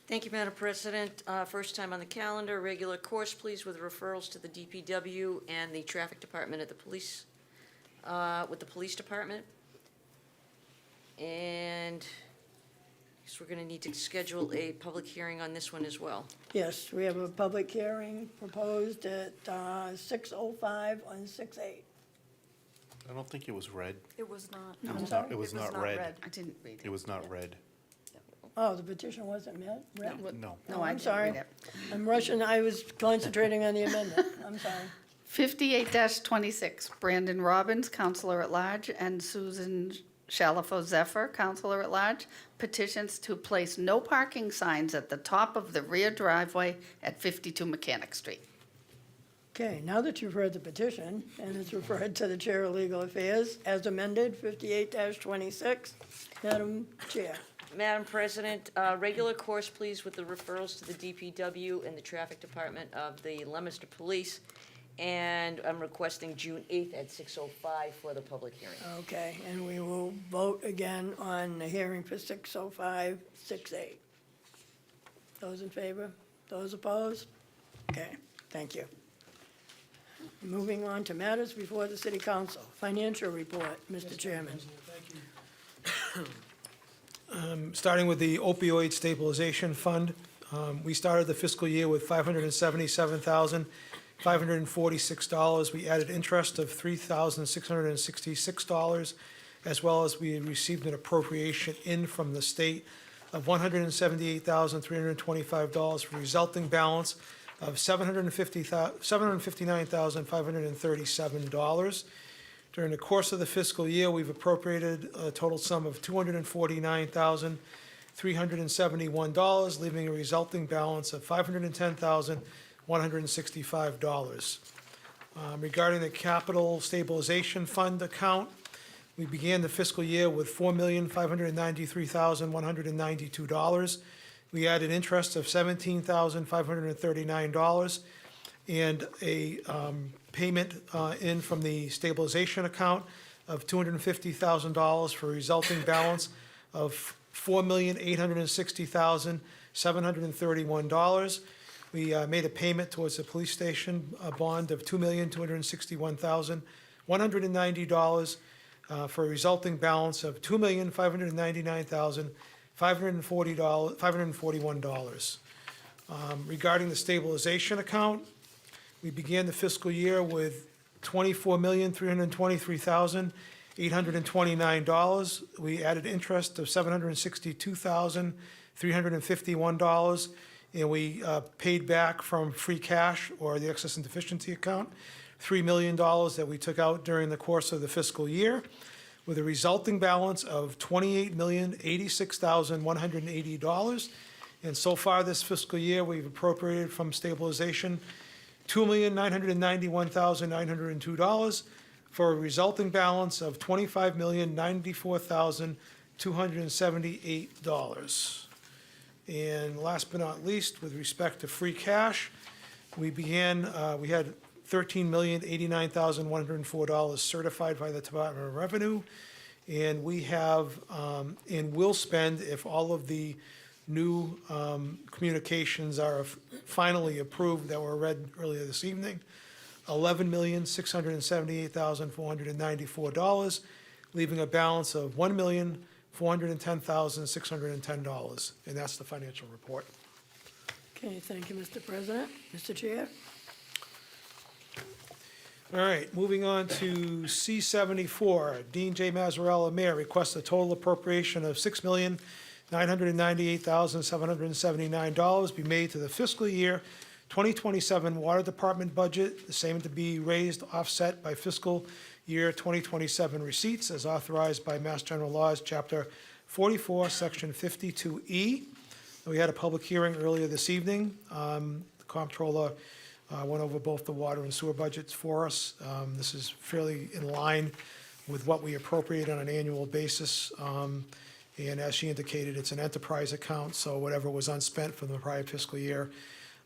Thank you, Madam President. First time on the calendar, regular course, please, with referrals to the DPW and the Traffic Department at the police, with the Police Department. And I guess we're going to need to schedule a public hearing on this one as well. Yes, we have a public hearing proposed at 6:05 on 6/8. I don't think it was read. It was not. I'm sorry? It was not read. I didn't read it. It was not read. Oh, the petition wasn't read? No. No, I I'm didn't sorry. read it. I'm rushing, I was concentrating on the amendment. I'm sorry. 58-26, Brandon Robbins, Counselor at Large, and Susan Shalfo Zephyr, Counselor at Large, petitions to place no parking signs at the top of the rear driveway at 52 Mechanic Street. Okay, now that you've heard the petition, and it's referred to the Chair of Legal Affairs as amended, 58-26, Madam Chair. Madam President, regular course, please, with the referrals to the DPW and the Traffic Department of the Leominster Police. And I'm requesting June 8th at 6:05 for the public hearing. Okay, and we will vote again on the hearing for 6:05, 6/8. Those in favor? Those opposed? Okay, thank you. Moving on to matters before the City Council. Financial report, Mr. Chairman. Starting with the opioid stabilization fund, we started the fiscal year with $577,546. We added interest of $3,666, as well as we received an appropriation in from the state of $178,325 for resulting balance of $759,537. During the course of the fiscal year, we've appropriated a total sum of $249,371, leaving a resulting balance of $510,165. Regarding the capital stabilization fund account, we began the fiscal year with $4,593,192. We added interest of $17,539 and a payment in from the stabilization account of $250,000 for a resulting balance of $4,860,731. We made a payment towards the police station, a bond of $2,261,190 for a resulting balance of $2,599,541. Regarding the stabilization account, we began the fiscal year with $24,323,829. We added interest of $762,351, and we paid back from free cash or the excess and deficiency account $3 million that we took out during the course of the fiscal year, with a resulting balance of $28,086,180. And so far this fiscal year, we've appropriated from stabilization $2,991,902 for a resulting balance of $25,094,278. And last but not least, with respect to free cash, we began, we had $13,089,104 certified by the Department of Revenue. And we have, and will spend, if all of the new communications are finally approved that were read earlier this evening, $11,678,494, leaving a balance of $1,410,610. And that's the financial report. Okay, thank you, Mr. President. Mr. Chair? All right, moving on to C-74. Dean J. Mazzarella, Mayor, requests a total appropriation of $6,998,779 be made to the fiscal year 2027 Water Department budget, the same to be raised, offset by fiscal year 2027 receipts as authorized by Mass General Laws, Chapter 44, Section 52E. We had a public hearing earlier this evening. The comptroller went over both the water and sewer budgets for us. This is fairly in line with what we appropriate on an annual basis. And as she indicated, it's an enterprise account, so whatever was unspent from the prior fiscal year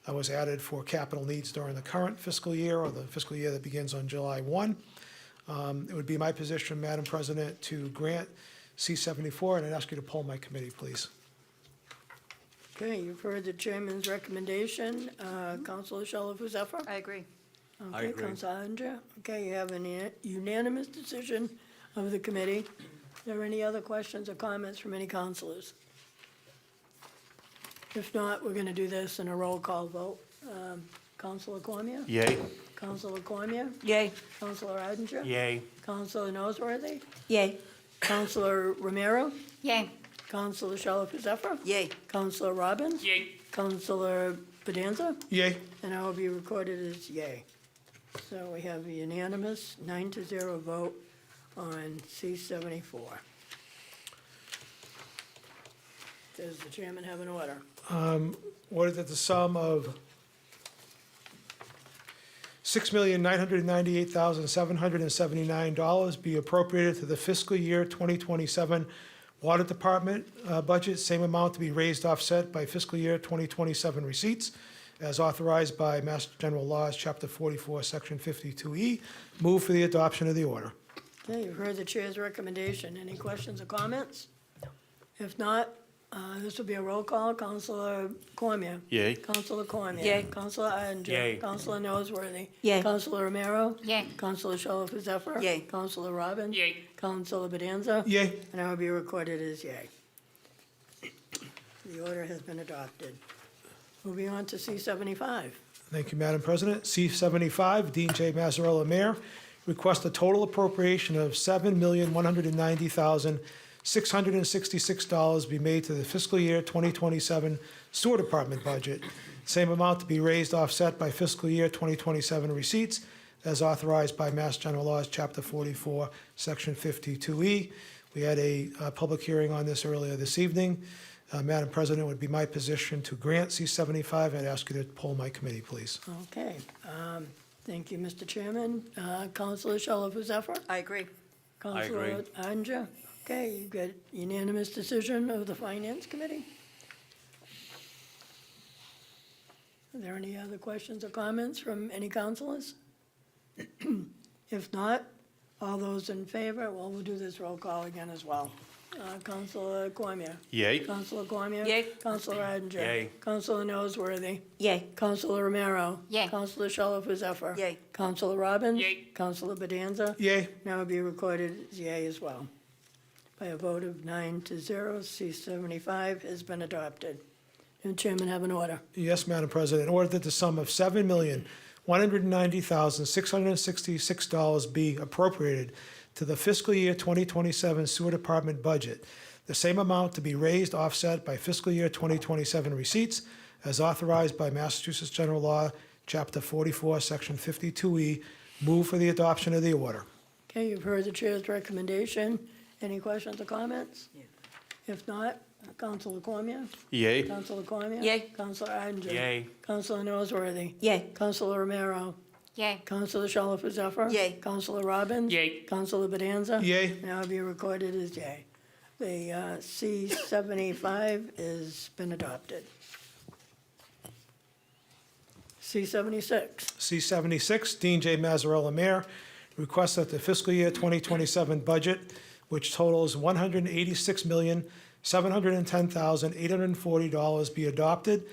was added for capital needs during the current fiscal year, or the fiscal year that begins on July 1. It would be my position, Madam President, to grant C-74, and I'd ask you to poll my committee, please. Okay, you've heard the chairman's recommendation. Councilor Shalfo Zephyr? I agree. I agree. Councilor Aninger? Okay, you have a unanimous decision of the committee. Are there any other questions or comments from any councilors? If not, we're going to do this in a roll call vote. Councilor Cormier? Yay. Councilor Cormier? Yay. Councilor Aninger? Yay. Councilor Noseworthy? Yay. Councilor Romero? Yay. Councilor Shalfo Zephyr? Yay. Councilor Robbins? Yay. Councilor Bedanza? Yay. And I will be recorded as yay. So we have a unanimous 9-0 vote on C-74. Does the chairman have an order? Order that the sum of $6,998,779 be appropriated to the fiscal year 2027 Water Department budget, same amount to be raised offset by fiscal year 2027 receipts, as authorized by Mass General Laws, Chapter 44, Section 52E. Move for the adoption of the order. Okay, you've heard the chair's recommendation. Any questions or comments? If not, this will be a roll call. Councilor Cormier? Yay. Councilor Cormier? Yay. Councilor Aninger? Yay. Councilor Noseworthy? Yay. Councilor Romero? Yay. Councilor Shalfo Zephyr? Yay. Councilor Robbins? Yay. Councilor Bedanza? Yay. And I will be recorded as yay. The order has been adopted. Moving on to C-75. Thank you, Madam President. C-75, Dean J. Mazzarella, Mayor, request a total appropriation of $7,190,666 be made to the fiscal year 2027 Sewer Department budget. Same amount to be raised offset by fiscal year 2027 receipts as authorized by Mass General Laws, Chapter 44, Section 52E. We had a public hearing on this earlier this evening. Madam President, it would be my position to grant C-75. I'd ask you to poll my committee, please. Okay. Thank you, Mr. Chairman. Councilor Shalfo Zephyr? I agree. Councilor Aninger? Okay, you got unanimous decision of the Finance Committee. Are there any other questions or comments from any councilors? If not, all those in favor, well, we'll do this roll call again as well. Councilor Cormier? Yay. Councilor Cormier? Yay. Councilor Aninger? Yay. Councilor Noseworthy? Yay. Councilor Romero? Yay. Councilor Shalfo Zephyr? Yay. Councilor Robbins? Yay. Councilor Bedanza? Yay. Now be recorded as yea as well. By a vote of 9-0, C-75 has been adopted. And Chairman have an order. Yes, Madam President. In order that the sum of $7,190,666 be appropriated to the fiscal year 2027 Sewer Department budget, the same amount to be raised offset by fiscal year 2027 receipts as authorized by Massachusetts General Law, Chapter 44, Section 52E. Move for the adoption of the order. Okay, you've heard the chair's recommendation. Any questions or comments? If not, Councilor Cormier? Yay. Councilor Cormier? Yay. Councilor Anger? Yay. Councilor Noseworthy? Yay. Councilor Romero? Yay. Councilor Shalfo Zephyr? Yay. Councilor Robbins? Yay. Councilor Bedanza? Yay. Now be recorded as yay. The C-75 has been adopted. C-76. C-76, Dean J. Mazzarella, Mayor, requests that the fiscal year 2027 budget, which totals $186,710,840, be adopted.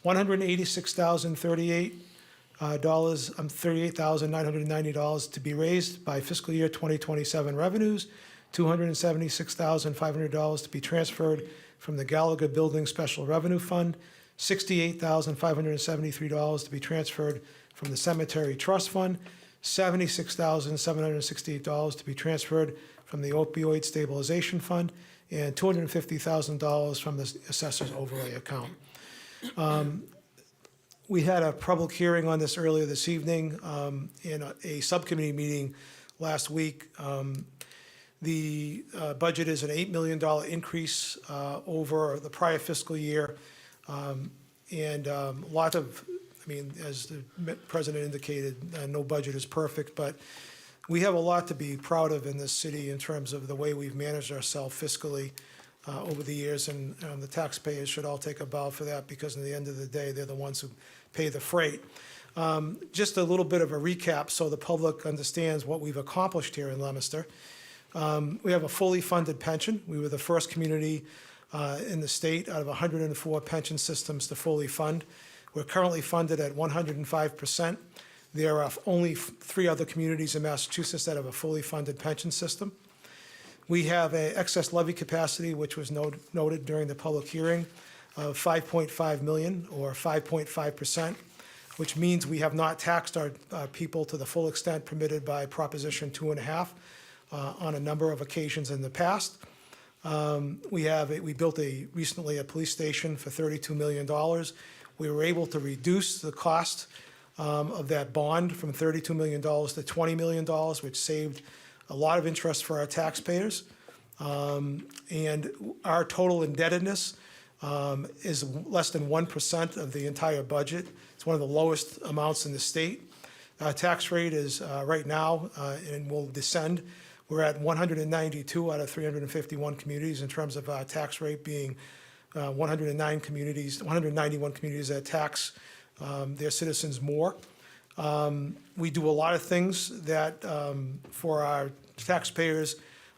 $38,990 to be raised by fiscal year 2027 revenues, $276,500 to be transferred from the Gallagher Building Special Revenue Fund, $68,573 to be transferred from the Cemetery Trust Fund, $76,768 to be transferred from the Opioid Stabilization Fund, and $250,000 from the Assessor's Overlay Account. We had a public hearing on this earlier this evening in a subcommittee meeting last week. The budget is an $8 million increase over the prior fiscal year. And a lot of, I mean, as the president indicated, no budget is perfect, but we have a lot to be proud of in this city in terms of the way we've managed ourselves fiscally over the years, and the taxpayers should all take a bow for that, because in the end of the day, they're the ones who pay the freight. Just a little bit of a recap so the public understands what we've accomplished here in Leominster. We have a fully funded pension. We were the first community in the state out of 104 pension systems to fully fund. We're currently funded at 105%. There are only 3 other communities in Massachusetts that have a fully funded pension system. We have an excess levy capacity, which was noted during the public hearing, of 5.5 million, or 5.5%, which means we have not taxed our people to the full extent permitted by Proposition 2.5 on a number of occasions in the past. We built recently a police station for $32 million. We were able to reduce the cost of that bond from $32 million to $20 million, which saved a lot of interest for our taxpayers. And our total indebtedness is less than 1% of the entire budget. It's one of the lowest amounts in the state. Our tax rate is right now, and will descend. We're at 192 out of 351 communities in terms of our tax rate, being 191 communities that tax their citizens more. We do a lot of things that for our taxpayers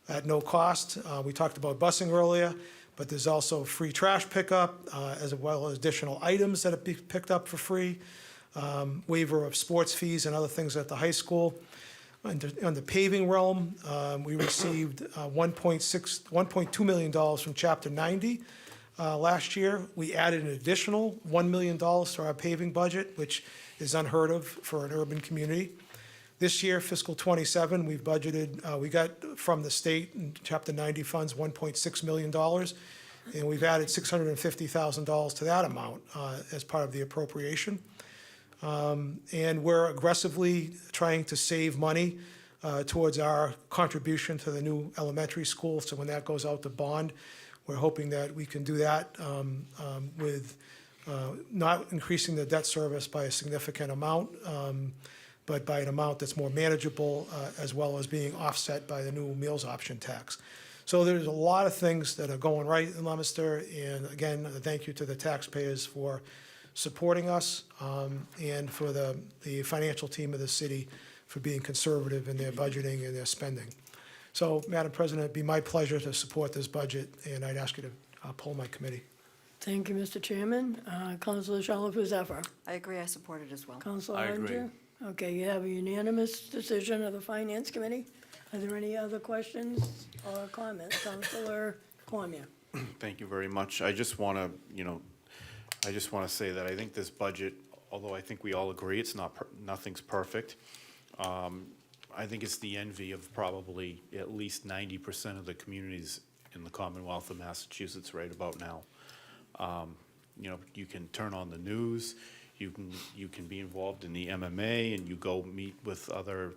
at no cost. We talked about busing earlier, but there's also free trash pickup, as well as additional items that are picked up for free, waiver of sports fees and other things at the high school. On the paving realm, we received $1.2 million from Chapter 90 last year. We added an additional $1 million to our paving budget, which is unheard of for an urban community. This year, fiscal '27, we've budgeted, we got from the state and Chapter 90 funds $1.6 million, and we've added $650,000 to that amount as part of the appropriation. And we're aggressively trying to save money towards our contribution to the new elementary school. So when that goes out to bond, we're hoping that we can do that with not increasing the debt service by a significant amount, but by an amount that's more manageable, as well as being offset by the new meals option tax. So there's a lot of things that are going right in Leominster, and again, thank you to the taxpayers for supporting us, and for the financial team of the city for being conservative in their budgeting and their spending. So, Madam President, it'd be my pleasure to support this budget, and I'd ask you to poll my committee. Thank you, Mr. Chairman. Councilor Shalfo Zephyr. I agree, I support it as well. Councilor I agree. Arndt. Okay, you have a unanimous decision of the Finance Committee. Are there any other questions or comments? Councilor Cormier. Thank you very much. I just want to say that I think this budget, although I think we all agree it's nothing's perfect, I think it's the envy of probably at least 90% of the communities in the Commonwealth of Massachusetts right about now. You can turn on the news, you can be involved in the MMA, and you go meet with other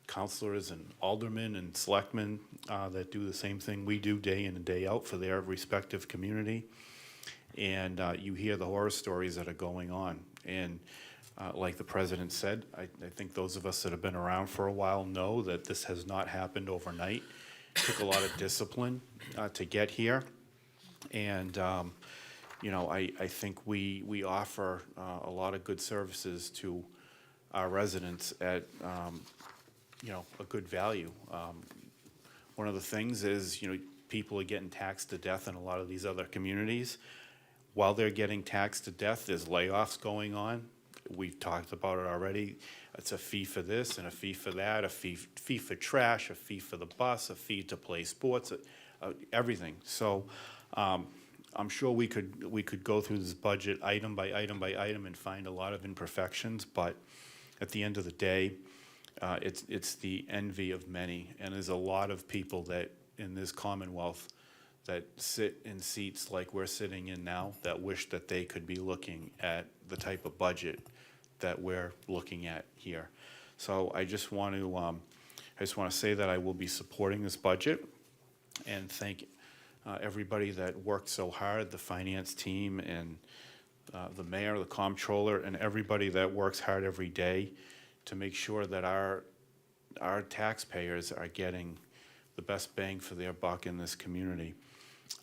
councilors and aldermen and selectmen that do the same thing we do day in and day out for their respective community. And you hear the horror stories that are going on. And like the president said, I think those of us that have been around for a while know that this has not happened overnight. It took a lot of discipline to get here. And, I think we offer a lot of good services to our residents at, a good value. One of the things is, people are getting taxed to death in a lot of these other communities. While they're getting taxed to death, there's layoffs going on. We've talked about it already. It's a fee for this and a fee for that, a fee for trash, a fee for the bus, a fee to play sports, everything. So I'm sure we could go through this budget item by item by item and find a lot of imperfections, but at the end of the day, it's the envy of many, and there's a lot of people that in this Commonwealth that sit in seats like we're sitting in now that wish that they could be looking at the type of budget that we're looking at here. So I just want to say that I will be supporting this budget, and thank everybody that worked so hard, the finance team and the mayor, the comptroller, and everybody that works hard every day to make sure that our taxpayers are getting the best bang for their buck in this community.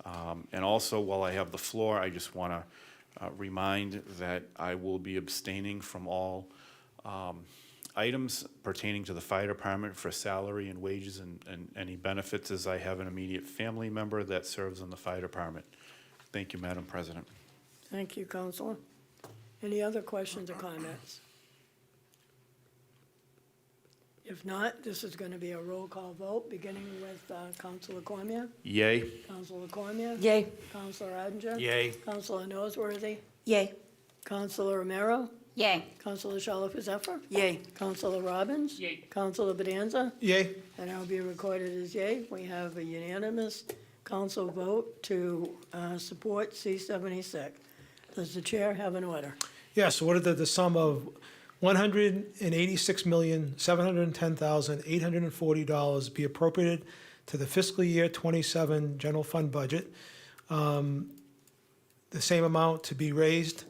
And also, while I have the floor, I just want to remind that I will be abstaining from all items pertaining to the fire department for salary and wages and any benefits, as I have an immediate family member that serves in the fire department. Thank you, Madam President. Thank you, Counselor. Any other questions or comments? If not, this is going to be a roll call vote, beginning with Counselor Cormier. Yay. Counselor Cormier. Yay. Counselor Odinger. Yay. Counselor Noseworthy. Yay. Counselor Romero. Yay. Counselor Shalfo Zephyr. Yay. Counselor Robbins. Yay. Counselor Bedanza. Yay. And I'll be recorded as yay. We have a unanimous council vote to support C-76. Does the chair have an order? Yes, ordered that the sum of $186,710,840 be appropriated to the fiscal year '27 general fund budget. The same amount to be raised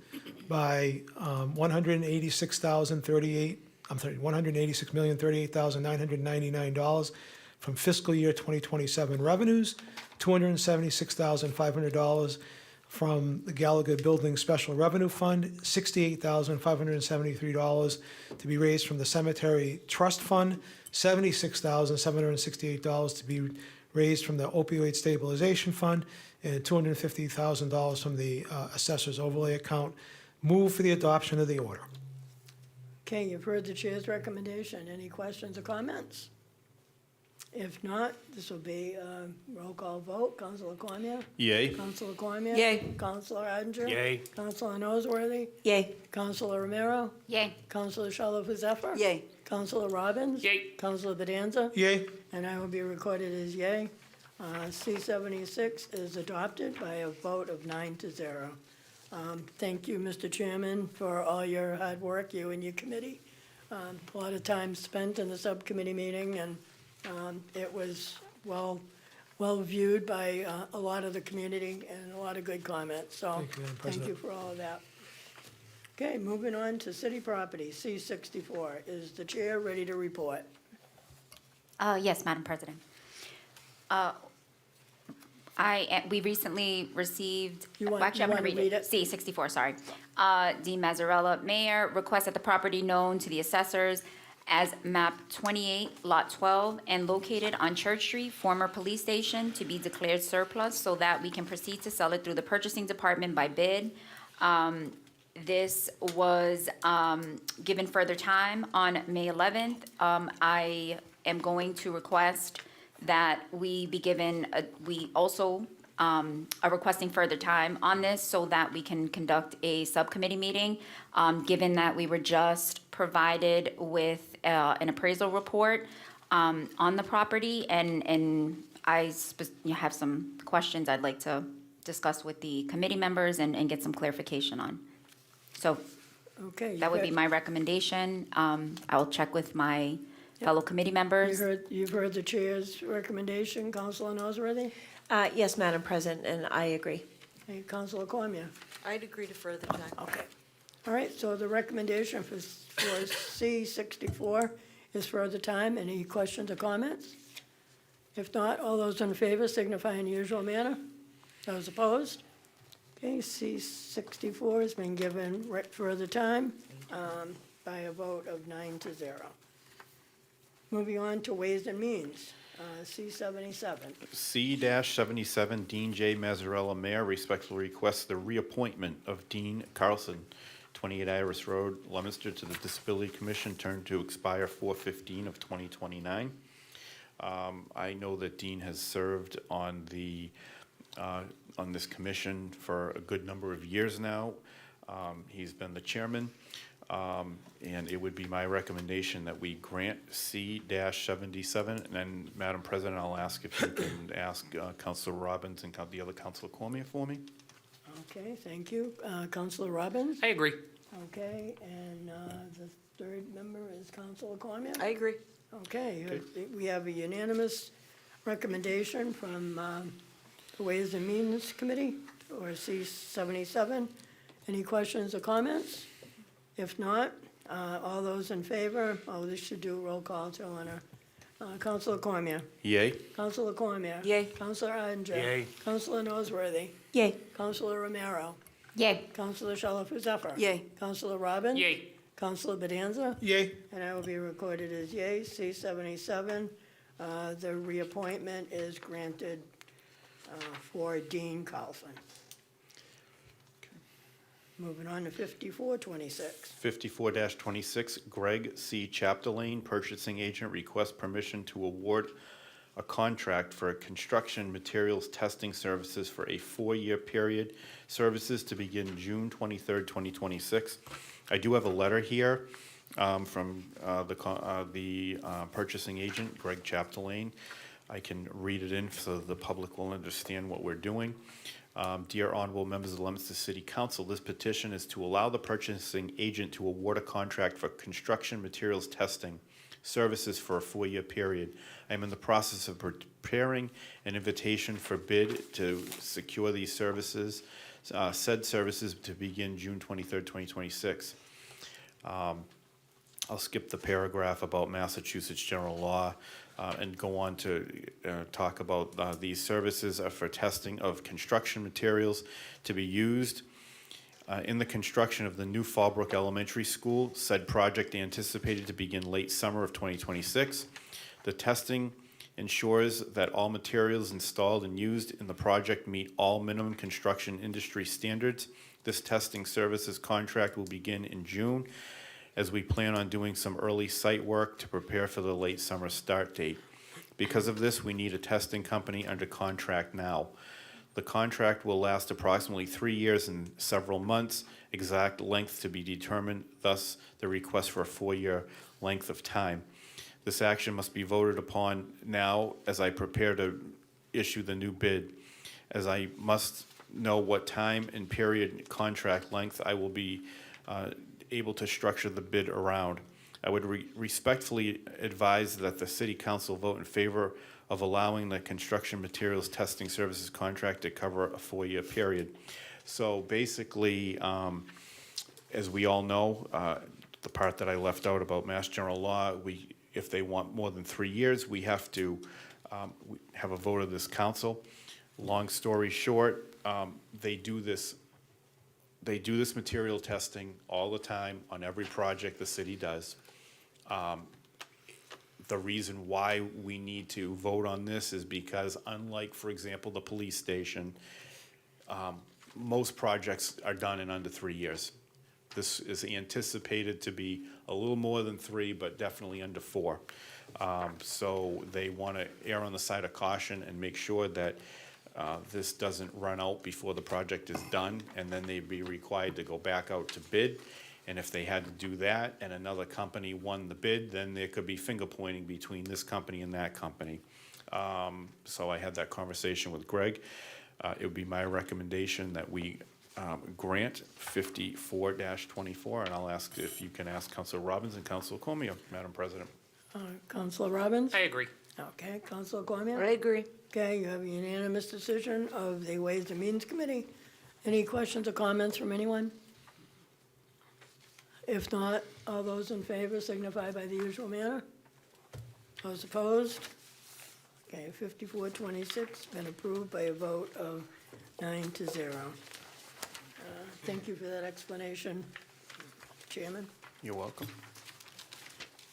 by $186,038,999 from fiscal year 2027 revenues, $276,500 from the Gallagher Building Special Revenue Fund, $68,573 to be raised from the Cemetery Trust Fund, $76,768 to be raised from the Opioid Stabilization Fund, and $250,000 from the Assessor's Overlay Account. Move for the adoption of the order. Okay, you've heard the chair's recommendation. Any questions or comments? If not, this will be a roll call vote. Counselor Cormier? Yay. Counselor Cormier? Yay. Counselor Odinger? Yay. Counselor Noseworthy? Yay. Counselor Romero? Yay. Counselor Shalfo Zephyr? Yay. Counselor Robbins? Yay. Counselor Bedanza? Yay. And I will be recorded as yay. C-76 is adopted by a vote of 9-0. Thank you, Mr. Chairman, for all your hard work, you and your committee. A lot of time spent in the subcommittee meeting, and it was well viewed by a lot of the community and a lot of good comments. So Thank you, Madam thank you President. for all of that. Okay, moving on to city property, C-64. Is the chair ready to report? Yes, Madam President. We recently received, You want- actually, I'm you going to wanna read read it. it? C-64, sorry. Dean Mazzarella, Mayor, requests that the property known to the assessors as map 28, lot 12, and located on Church Street, former police station, to be declared surplus so that we can proceed to sell it through the purchasing department by bid. This was given further time on May 11th. I am going to request that we be given, we also are requesting further time on this so that we can conduct a subcommittee meeting, given that we were just provided with an appraisal report on the property, and I have some questions I'd like to discuss with the committee members and get some clarification on. So Okay. that would be my recommendation. I'll check with my fellow committee members. You've heard the chair's recommendation, Counselor Noseworthy? Yes, Madam President, and I agree. Hey, Counselor Cormier? I'd agree to further time. Okay. All right, so the recommendation for C-64 is further time. Any questions or comments? If not, all those in favor signify in the usual manner. Those opposed? Okay, C-64 has been given further time by a vote of 9-0. Moving on to Ways and Means, C-77. C-77, Dean J. Mazzarella, Mayor, respectfully requests the reappointment of Dean Carlson, 28 Iris Road, Leominster, to the Disability Commission, term to expire 4/15 of 2029. I know that Dean has served on this commission for a good number of years now. He's been the chairman. And it would be my recommendation that we grant C-77. And then, Madam President, I'll ask if you can ask Councilor Robbins and the other Councilor Cormier for me. Okay, thank you. Counselor Robbins? I agree. Okay, and the third member is Counselor Cormier? I agree. Okay, we have a unanimous recommendation from Ways and Means Committee, or C-77. Any questions or comments? If not, all those in favor, this should do roll call, Joanna. Councilor Cormier. Yay? Councilor Cormier. Yay. Councilor Arndt. Yay. Councilor Noseworthy. Yay. Councilor Romero. Yay. Councilor Shalfo Zephyr. Yay. Councilor Robin. Yay. Councilor Bedanza. Yay. And I will be recorded as yay. C-77, the reappointment is granted for Dean Carlson. Moving on to 5426. 54-26, Greg C. Chapdelaine, purchasing agent, requests permission to award a contract for construction materials testing services for a 4-year period. Services to begin June 23rd, 2026. I do have a letter here from the purchasing agent, Greg Chapdelaine. I can read it in so the public will understand what we're doing. Dear honorable members of the Leominster City Council, this petition is to allow the purchasing agent to award a contract for construction materials testing services for a 4-year period. I am in the process of preparing an invitation for bid to secure these services, said services to begin June 23rd, 2026. I'll skip the paragraph about Massachusetts general law and go on to talk about these services for testing of construction materials to be used in the construction of the new Fallbrook Elementary School. Said project anticipated to begin late summer of 2026. The testing ensures that all materials installed and used in the project meet all minimum construction industry standards. This testing services contract will begin in June, as we plan on doing some early site work to prepare for the late summer start date. Because of this, we need a testing company under contract now. The contract will last approximately 3 years and several months, exact length to be determined, thus the request for a 4-year length of time. This action must be voted upon now as I prepare to issue the new bid, as I must know what time and period contract length I will be able to structure the bid around. I would respectfully advise that the City Council vote in favor of allowing the construction materials testing services contract to cover a 4-year period. So basically, as we all know, the part that I left out about Mass General Law, if they want more than 3 years, we have to have a vote of this council. Long story short, they do this material testing all the time on every project the city does. The reason why we need to vote on this is because, unlike, for example, the police station, most projects are done in under 3 years. This is anticipated to be a little more than 3, but definitely under 4. So they want to err on the side of caution and make sure that this doesn't run out before the project is done, and then they'd be required to go back out to bid. And if they had to do that and another company won the bid, then there could be finger pointing between this company and that company. So I had that conversation with Greg. It would be my recommendation that we grant 54-24, and I'll ask if you can ask Councilor Robbins and Councilor Cormier, Madam President. Councilor Robbins? I agree. Okay, Councilor Cormier? I agree. Okay, you have a unanimous decision of the Ways and Means Committee. Any questions or comments from anyone? If not, all those in favor signify by the usual manner. Those opposed? Okay, 54-26, been approved by a vote of 9-0. Thank you for that explanation, Chairman. You're welcome.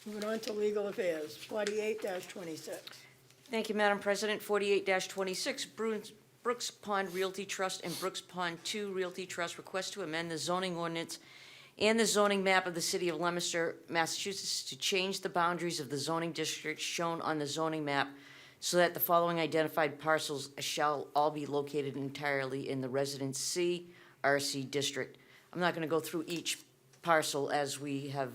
Moving on to Legal Affairs, 48-26. Thank you, Madam President. 48-26, Brooks Pond Realty Trust and Brooks Pond 2 Realty Trust request to amend the zoning ordinance and the zoning map of the city of Leominster, Massachusetts, to change the boundaries of the zoning district shown on the zoning map so that the following identified parcels shall all be located entirely in the Residence C RC district. I'm not going to go through each parcel as we have,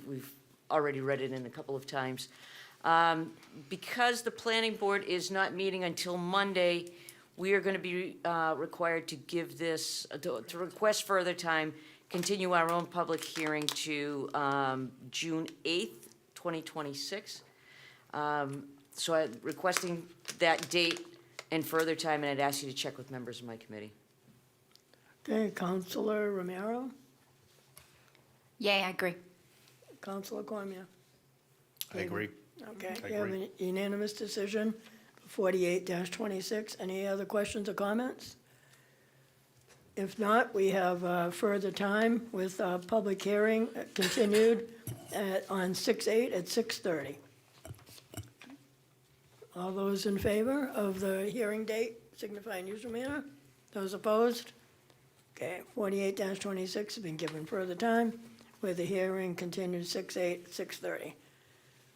we've already read it in a couple of times. Because the planning board is not meeting until Monday, we are going to be required to give this, to request further time, continue our own public hearing to June 8th, 2026. So I'm requesting that date and further time, and I'd ask you to check with members of my committee. Okay, Counselor Romero, Yay, I agree. Counselor Cormier. I agree. Okay, I you have agree. a unanimous decision, 48-26. Any other questions or comments? If not, we have further time with public hearing continued on 6/8 at 6:30. All those in favor of the hearing date signify in usual manner. Those opposed? Okay, 48-26 has been given further time with the hearing continued 6/8 at 6:30.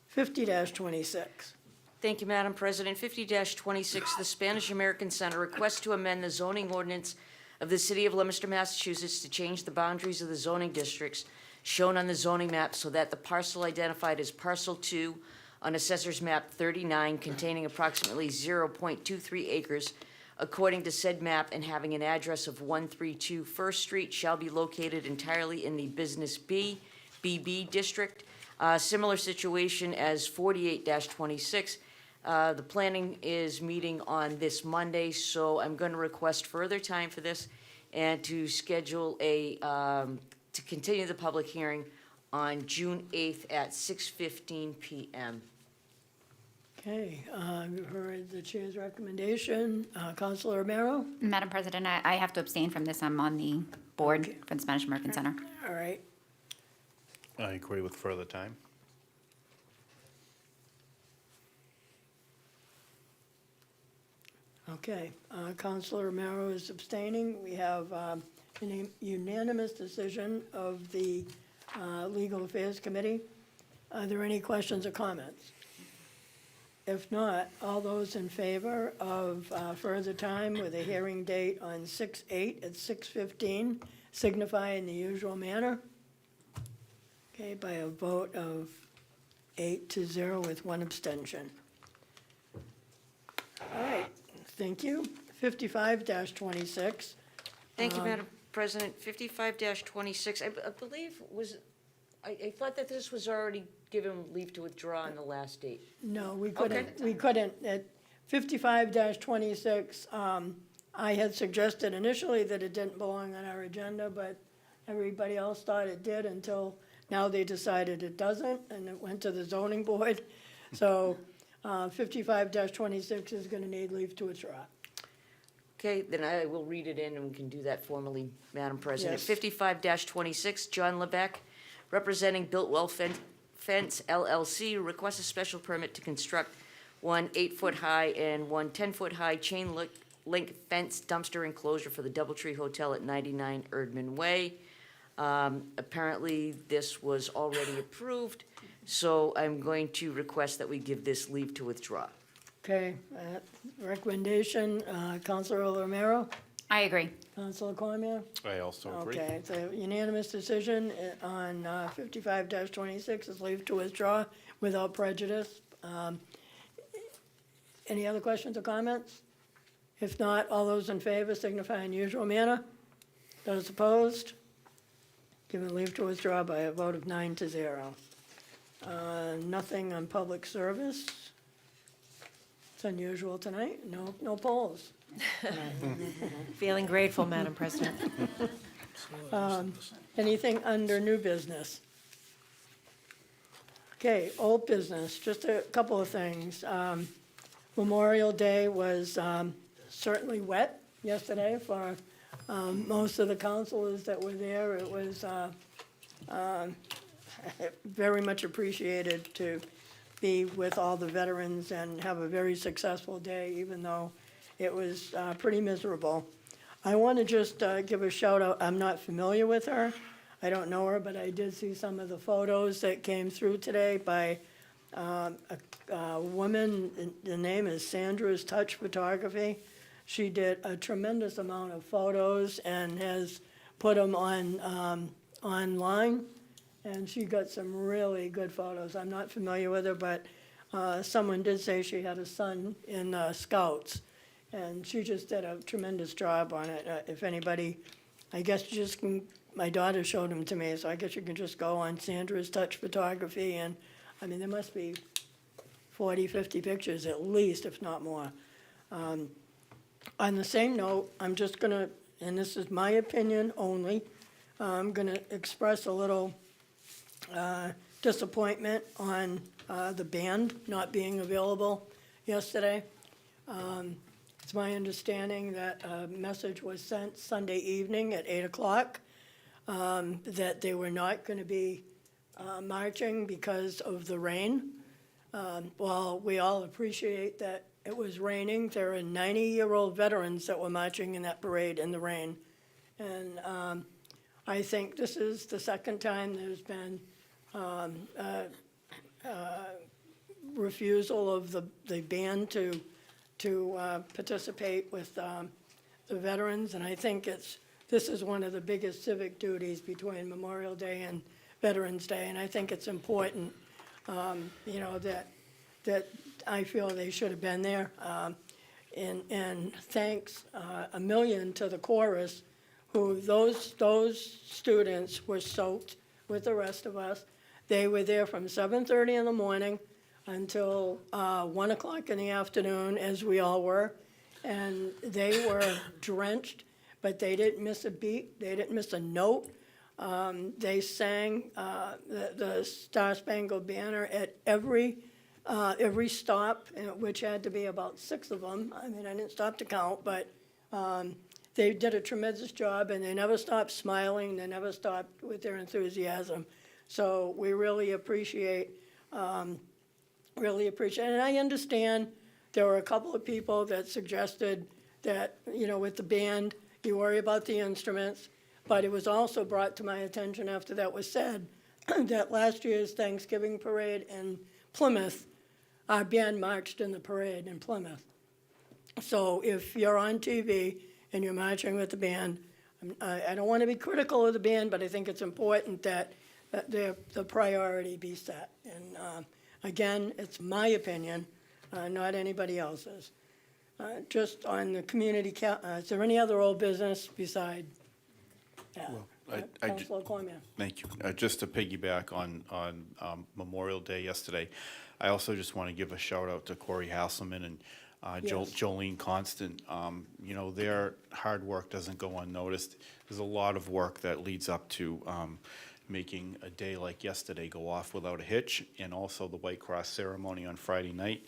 50-26. Thank you, Madam President. 50-26, the Spanish American Center requests to amend the zoning ordinance of the City of Leominster, Massachusetts to change the boundaries of the zoning districts shown on the zoning map so that the parcel identified as Parcel 2 on Assessor's Map 39 containing approximately 0.23 acres according to said map and having an address of 132 First Street shall be located entirely in the Business BB district. Similar situation as 48-26. The planning is meeting on this Monday, so I'm going to request further time for this and to schedule to continue the public hearing on June 8th at 6:15 PM. Okay, you've heard the chair's recommendation. Counselor Romero? Madam President, I have to abstain from this. I'm on the board Okay. for the Spanish American Center. All right. I agree with further time. Okay, Counselor Romero is abstaining. We have a unanimous decision of the Legal Affairs Committee. Are there any questions or comments? If not, all those in favor of further time with a hearing date on 6/8 at 6:15 signify in the usual manner. Okay, by a vote of 8-0 with one abstention. All right, thank you. 55-26. Thank you, Madam President. 55-26, I believe I thought that this was already given leave to withdraw on the last date. No, we couldn't. At 55-26, I had suggested initially that it didn't belong on our agenda, but everybody else thought it did until now they decided it doesn't, and it went to the zoning board. So 55-26 is going to need leave to withdraw. Okay, then I will read it in and we can do that formally, Madam President. Yes. 55-26, John Lebeck, representing Builtwell Fence LLC, requests a special permit to construct one 8-foot-high and one 10-foot-high chain link fence dumpster enclosure for the Doubletree Hotel at 99 Erdman Way. Apparently, this was already approved, so I'm going to request that we give this leave to withdraw. Okay, recommendation, Counselor Romero, I agree. Counselor Cormier? I also agree. Okay, it's a unanimous decision on 55-26 is leave to withdraw without prejudice. Any other questions or comments? If not, all those in favor signify in usual manner. Those opposed? Given leave to withdraw by a vote of 9-0. Nothing on public service. It's unusual tonight, no polls. Feeling grateful, Madam President. Anything under new business? Okay, old business, just a couple of things. Memorial Day was certainly wet yesterday for most of the councilors that were there. It was very much appreciated to be with all the veterans and have a very successful day, even though it was pretty miserable. I want to just give a shout out. I'm not familiar with her. I don't know her, but I did see some of the photos that came through today by a woman. The name is Sandra's Touch Photography. She did a tremendous amount of photos and has put them on online. And she got some really good photos. I'm not familiar with her, but someone did say she had a son in Scouts. And she just did a tremendous job on it. If anybody, I guess you just can, my daughter showed them to me, so I guess you can just go on Sandra's Touch Photography, and, I mean, there must be 40, 50 pictures at least, if not more. On the same note, I'm just gonna, and this is my opinion only, I'm gonna express a little disappointment on the band not being available yesterday. It's my understanding that a message was sent Sunday evening at 8 o'clock that they were not going to be marching because of the rain. While we all appreciate that it was raining, there are 90-year-old veterans that were marching in that parade in the rain. And I think this is the second time there's been refusal of the band to participate with the veterans, and I think this is one of the biggest civic duties between Memorial Day and Veterans Day, and I think it's important, you know, that I feel they should have been there. And thanks a million to the chorus, who those students were soaked with the rest of us. They were there from 7:30 in the morning until 1 o'clock in the afternoon, as we all were. And they were drenched, but they didn't miss a beat, they didn't miss a note. They sang the Star Spangled Banner at every stop, which had to be about 6 of them. I mean, I didn't stop to count, but they did a tremendous job, and they never stopped smiling, they never stopped with their enthusiasm. So we really appreciate, and I understand there were a couple of people that suggested that, you know, with the band, you worry about the instruments, but it was also brought to my attention after that was said that last year's Thanksgiving parade in Plymouth, our band marched in the parade in Plymouth. So if you're on TV and you're marching with the band, I don't want to be critical of the band, but I think it's important that the priority be set. And again, it's my opinion, not anybody else's. Just on the community, is there any other old business beside that? Councilor Cormier. Thank you. Just to piggyback on Memorial Day yesterday, I also just want to give a shout out to Corey Hasselman and Yes. Jolene Constant. You know, their hard work doesn't go unnoticed. There's a lot of work that leads up to making a day like yesterday go off without a hitch, and also the White Cross ceremony on Friday night.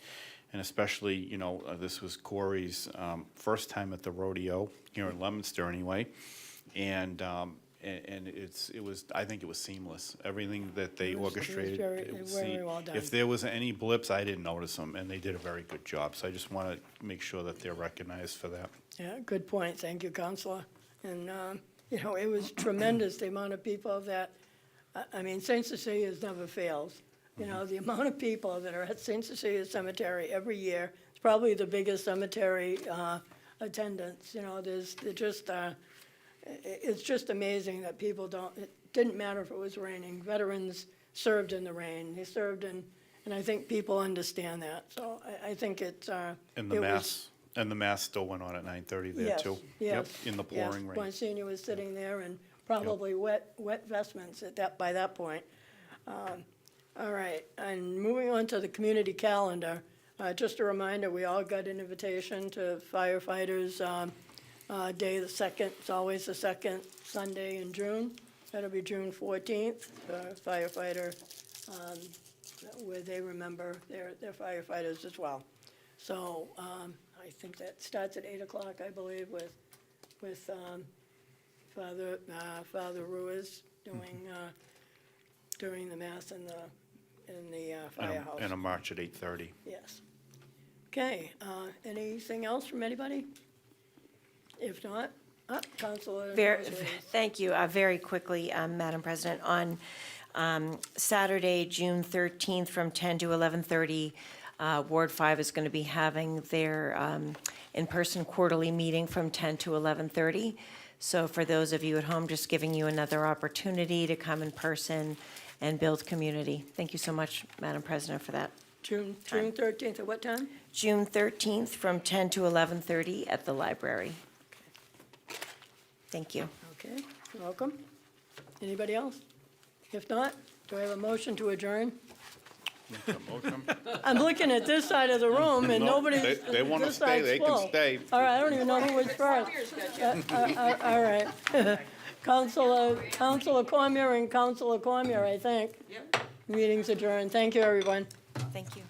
And especially, you know, this was Corey's first time at the rodeo here in Leominster anyway. And it was, I think it was seamless. Everything that they It was orchestrated. very well done. If there was any blips, I didn't notice them, and they did a very good job. So I just want to make sure that they're recognized for that. Yeah, good point. Thank you, Counselor. And, you know, it was tremendous, the amount of people that, I mean, St. Cecilia's never fails. You know, the amount of people that are at St. Cecilia Cemetery every year, it's probably the biggest cemetery attendance. You know, it's just amazing that people don't, it didn't matter if it was raining. Veterans served in the rain. They served in, and I think people understand that. So I think it's, And the it was- mass, and the mass still went on at 9:30 there Yes, too. yes, Yep, in the pouring rain. Monsignor was sitting there in probably wet vestments by that point. All right, and moving on to the community calendar, just a reminder, we all got an invitation to firefighters' day, the second, it's always the second Sunday in June. That'll be June 14th, firefighter, where they remember their firefighters as well. So I think that starts at 8 o'clock, I believe, with Father Ruiz doing the mass in the firehouse. And a march at 8:30. Yes. Okay, anything else from anybody? If not, Councilor. Thank you. Very quickly, Madam President, on Saturday, June 13th, from 10 to 11:30, Ward 5 is going to be having their in-person quarterly meeting from 10 to 11:30. So for those of you at home, just giving you another opportunity to come in person and build community. Thank you so much, Madam President, for that. June 13th, at what time? June 13th, from 10 to 11:30 at the library. Thank you. Okay, you're welcome. Anybody else? If not, do I have a motion to adjourn? I'm looking at this side of the room and No, nobody's, they wanna this stay, side's they can full. stay. All right, I don't even know who was first. All right. Councilor Cormier and Councilor Cormier, I think. Meeting's adjourned. Thank you, everyone. Thank you.